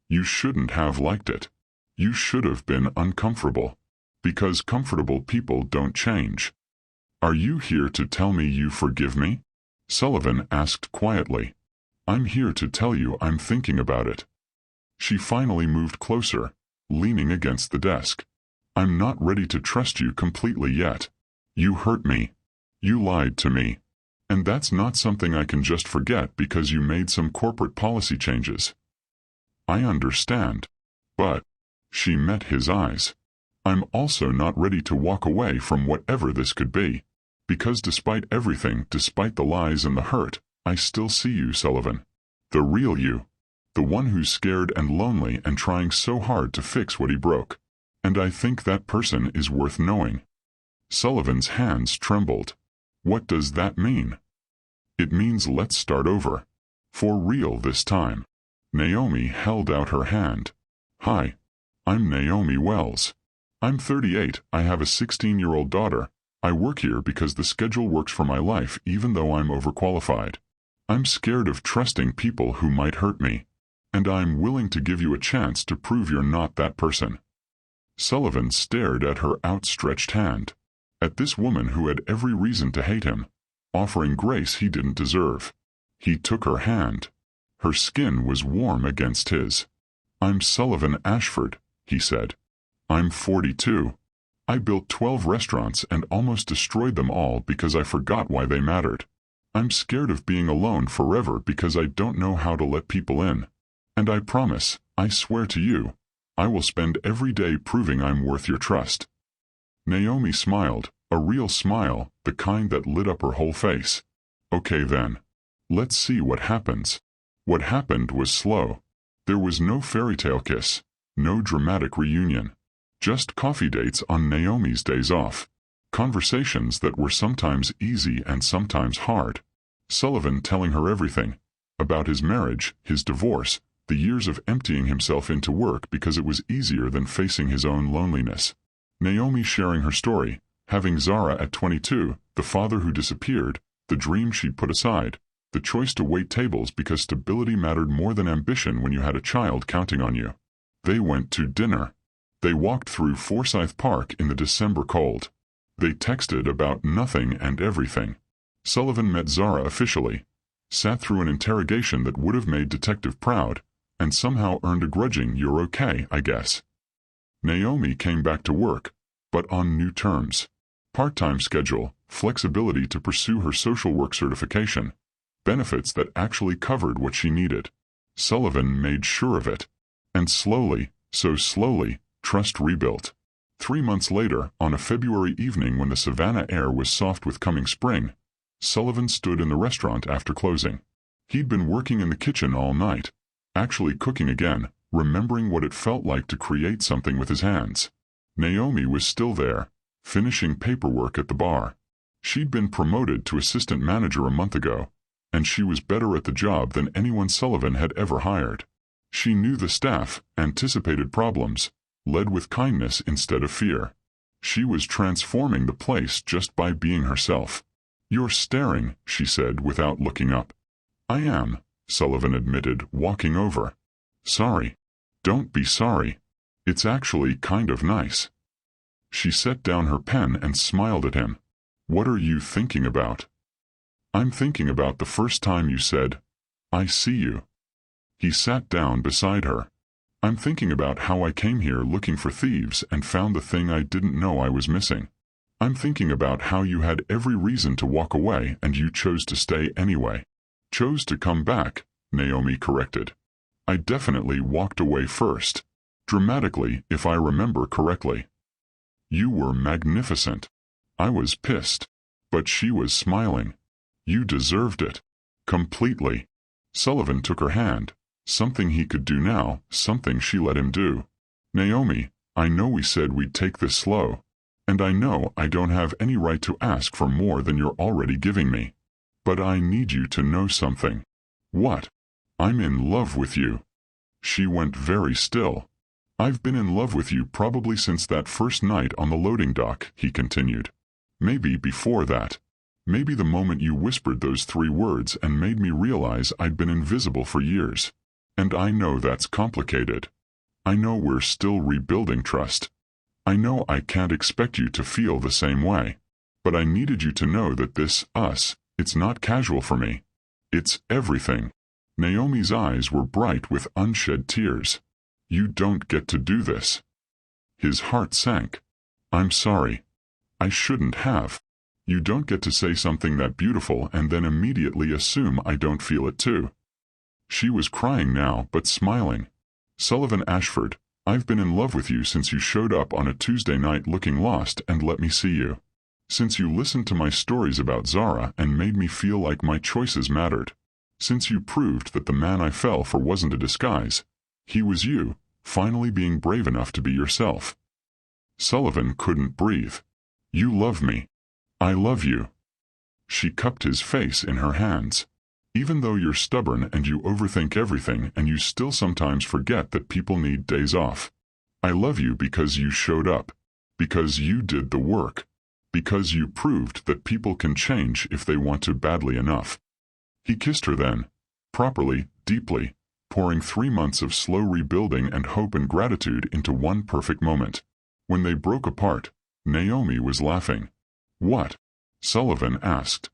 You shouldn't have liked it. You should have been uncomfortable. Because comfortable people don't change. Are you here to tell me you forgive me? Sullivan asked quietly. I'm here to tell you I'm thinking about it. She finally moved closer, leaning against the desk. I'm not ready to trust you completely yet. You hurt me. You lied to me. And that's not something I can just forget because you made some corporate policy changes. I understand. But, she met his eyes. I'm also not ready to walk away from whatever this could be. Because despite everything, despite the lies and the hurt, I still see you, Sullivan. The real you. The one who's scared and lonely and trying so hard to fix what he broke. And I think that person is worth knowing. Sullivan's hands trembled. What does that mean? It means let's start over. For real this time. Naomi held out her hand. Hi. I'm Naomi Wells. I'm 38, I have a 16-year-old daughter. I work here because the schedule works for my life even though I'm overqualified. I'm scared of trusting people who might hurt me. And I'm willing to give you a chance to prove you're not that person. Sullivan stared at her outstretched hand. At this woman who had every reason to hate him, offering grace he didn't deserve. He took her hand. Her skin was warm against his. I'm Sullivan Ashford, he said. I'm 42. I built 12 restaurants and almost destroyed them all because I forgot why they mattered. I'm scared of being alone forever because I don't know how to let people in. And I promise, I swear to you, I will spend every day proving I'm worth your trust. Naomi smiled, a real smile, the kind that lit up her whole face. Okay then. Let's see what happens. What happened was slow. There was no fairy tale kiss, no dramatic reunion. Just coffee dates on Naomi's days off. Conversations that were sometimes easy and sometimes hard. Sullivan telling her everything. About his marriage, his divorce, the years of emptying himself into work because it was easier than facing his own loneliness. Naomi sharing her story, having Zara at 22, the father who disappeared, the dream she'd put aside, the choice to wait tables because stability mattered more than ambition when you had a child counting on you. They went to dinner. They walked through Forsyth Park in the December cold. They texted about nothing and everything. Sullivan met Zara officially, sat through an interrogation that would have made Detective proud, and somehow earned a grudging "you're okay, I guess." Naomi came back to work, but on new terms. Part-time schedule, flexibility to pursue her social work certification, benefits that actually covered what she needed. Sullivan made sure of it. And slowly, so slowly, trust rebuilt. 3 months later, on a February evening when the Savannah air was soft with coming spring, Sullivan stood in the restaurant after closing. He'd been working in the kitchen all night, actually cooking again, remembering what it felt like to create something with his hands. Naomi was still there, finishing paperwork at the bar. She'd been promoted to assistant manager a month ago, and she was better at the job than anyone Sullivan had ever hired. She knew the staff, anticipated problems, led with kindness instead of fear. She was transforming the place just by being herself. "You're staring," she said without looking up. "I am," Sullivan admitted, walking over. "Sorry." "Don't be sorry. It's actually kind of nice." She set down her pen and smiled at him. What are you thinking about? I'm thinking about the first time you said, I see you. He sat down beside her. I'm thinking about how I came here looking for thieves and found the thing I didn't know I was missing. I'm thinking about how you had every reason to walk away and you chose to stay anyway. Chose to come back, Naomi corrected. I definitely walked away first. Dramatically, if I remember correctly. You were magnificent. I was pissed. But she was smiling. You deserved it. Completely. Sullivan took her hand. Something he could do now, something she let him do. Naomi, I know we said we'd take this slow. And I know I don't have any right to ask for more than you're already giving me. But I need you to know something. What? I'm in love with you. She went very still. I've been in love with you probably since that first night on the loading dock, he continued. Maybe before that. Maybe the moment you whispered those 3 words and made me realize I'd been invisible for years. And I know that's complicated. I know we're still rebuilding trust. I know I can't expect you to feel the same way. But I needed you to know that this, us, it's not casual for me. It's everything. Naomi's eyes were bright with unshed tears. You don't get to do this. His heart sank. I'm sorry. I shouldn't have. You don't get to say something that beautiful and then immediately assume I don't feel it too. She was crying now but smiling. Sullivan Ashford, I've been in love with you since you showed up on a Tuesday night looking lost and let me see you. Since you listened to my stories about Zara and made me feel like my choices mattered. Since you proved that the man I fell for wasn't a disguise. He was you, finally being brave enough to be yourself. Sullivan couldn't breathe. You love me. I love you. She cupped his face in her hands. Even though you're stubborn and you overthink everything and you still sometimes forget that people need days off. I love you because you showed up. Because you did the work. Because you proved that people can change if they want to badly enough. He kissed her then. Properly, deeply. Pouring 3 months of slow rebuilding and hope and gratitude into one perfect moment. When they broke apart, Naomi was laughing. What? Sullivan asked.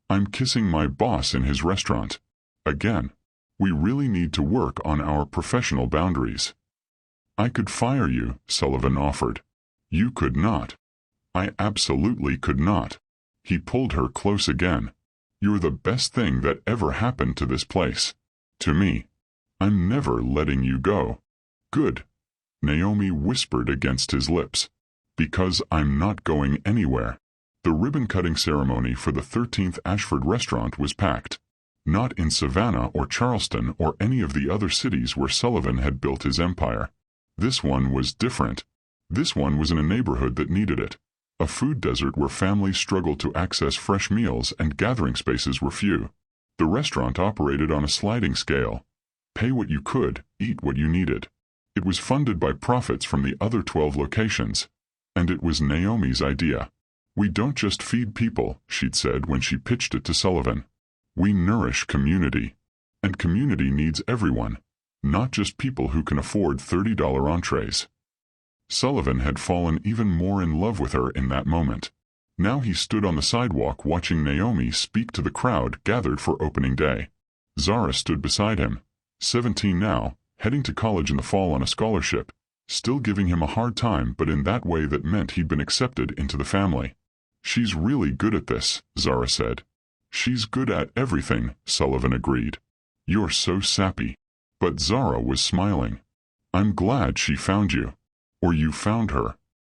I'm kissing my boss in his restaurant. Again. We really need to work on our professional boundaries. I could fire you, Sullivan offered. You could not. I absolutely could not. He pulled her close again. You're the best thing that ever happened to this place. To me. I'm never letting you go. Good. Naomi whispered against his lips. Because I'm not going anywhere. The ribbon-cutting ceremony for the 13th Ashford restaurant was packed. Not in Savannah or Charleston or any of the other cities where Sullivan had built his empire. This one was different. This one was in a neighborhood that needed it. A food desert where families struggled to access fresh meals and gathering spaces were few. The restaurant operated on a sliding scale. Pay what you could, eat what you needed. It was funded by profits from the other 12 locations. And it was Naomi's idea. We don't just feed people, she'd said when she pitched it to Sullivan. We nourish community. And community needs everyone. Not just people who can afford $30 entrees. Sullivan had fallen even more in love with her in that moment. Now he stood on the sidewalk watching Naomi speak to the crowd gathered for opening day. Zara stood beside him. 17 now, heading to college in the fall on a scholarship, still giving him a hard time but in that way that meant he'd been accepted into the family. She's really good at this, Zara said. She's good at everything, Sullivan agreed. You're so sappy. But Zara was smiling. I'm glad she found you. Or you found her.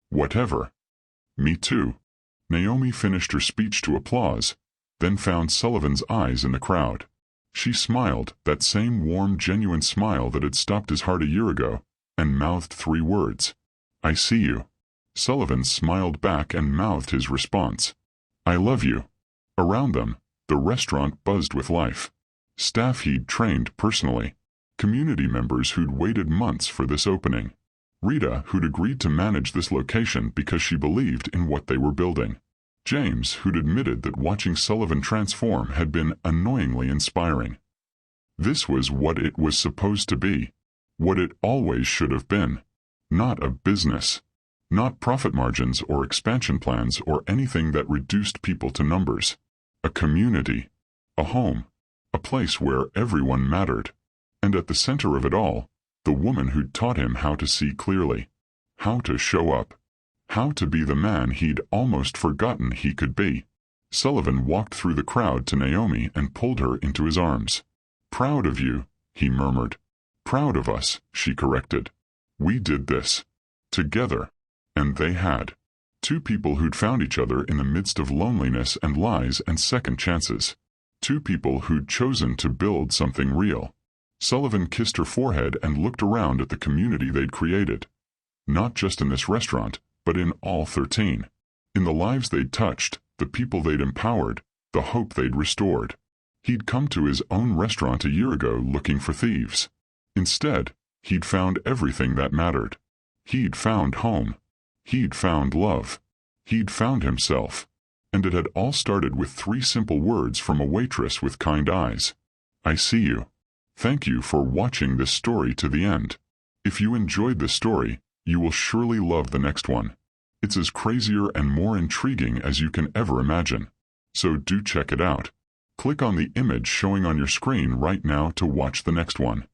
Whatever. Me too. Naomi finished her speech to applause, then found Sullivan's eyes in the crowd. She smiled, that same warm, genuine smile that had stopped his heart a year ago, and mouthed 3 words. I see you. Sullivan smiled back and mouthed his response. I love you. Around them, the restaurant buzzed with life. Staff he'd trained personally. Community members who'd waited months for this opening. Rita, who'd agreed to manage this location because she believed in what they were building. James, who'd admitted that watching Sullivan transform had been annoyingly inspiring. This was what it was supposed to be. What it always should have been. Not a business. Not profit margins or expansion plans or anything that reduced people to numbers. A community. A home. A place where everyone mattered. And at the center of it all, the woman who'd taught him how to see clearly. How to show up. How to be the man he'd almost forgotten he could be. Sullivan walked through the crowd to Naomi and pulled her into his arms. "Proud of you," he murmured. "Proud of us," she corrected. "We did this. Together." And they had. Two people who'd found each other in the midst of loneliness and lies and second chances. Two people who'd chosen to build something real. Sullivan kissed her forehead and looked around at the community they'd created. Not just in this restaurant, but in all 13. In the lives they'd touched, the people they'd empowered, the hope they'd restored. He'd come to his own restaurant a year ago looking for thieves. Instead, he'd found everything that mattered. He'd found home. He'd found love. He'd found himself. And it had all started with 3 simple words from a waitress with kind eyes. "I see you. Thank you for watching this story to the end. If you enjoyed this story, you will surely love the next one. It's as crazier and more intriguing as you can ever imagine. So do check it out. Click on the image showing on your screen right now to watch the next one.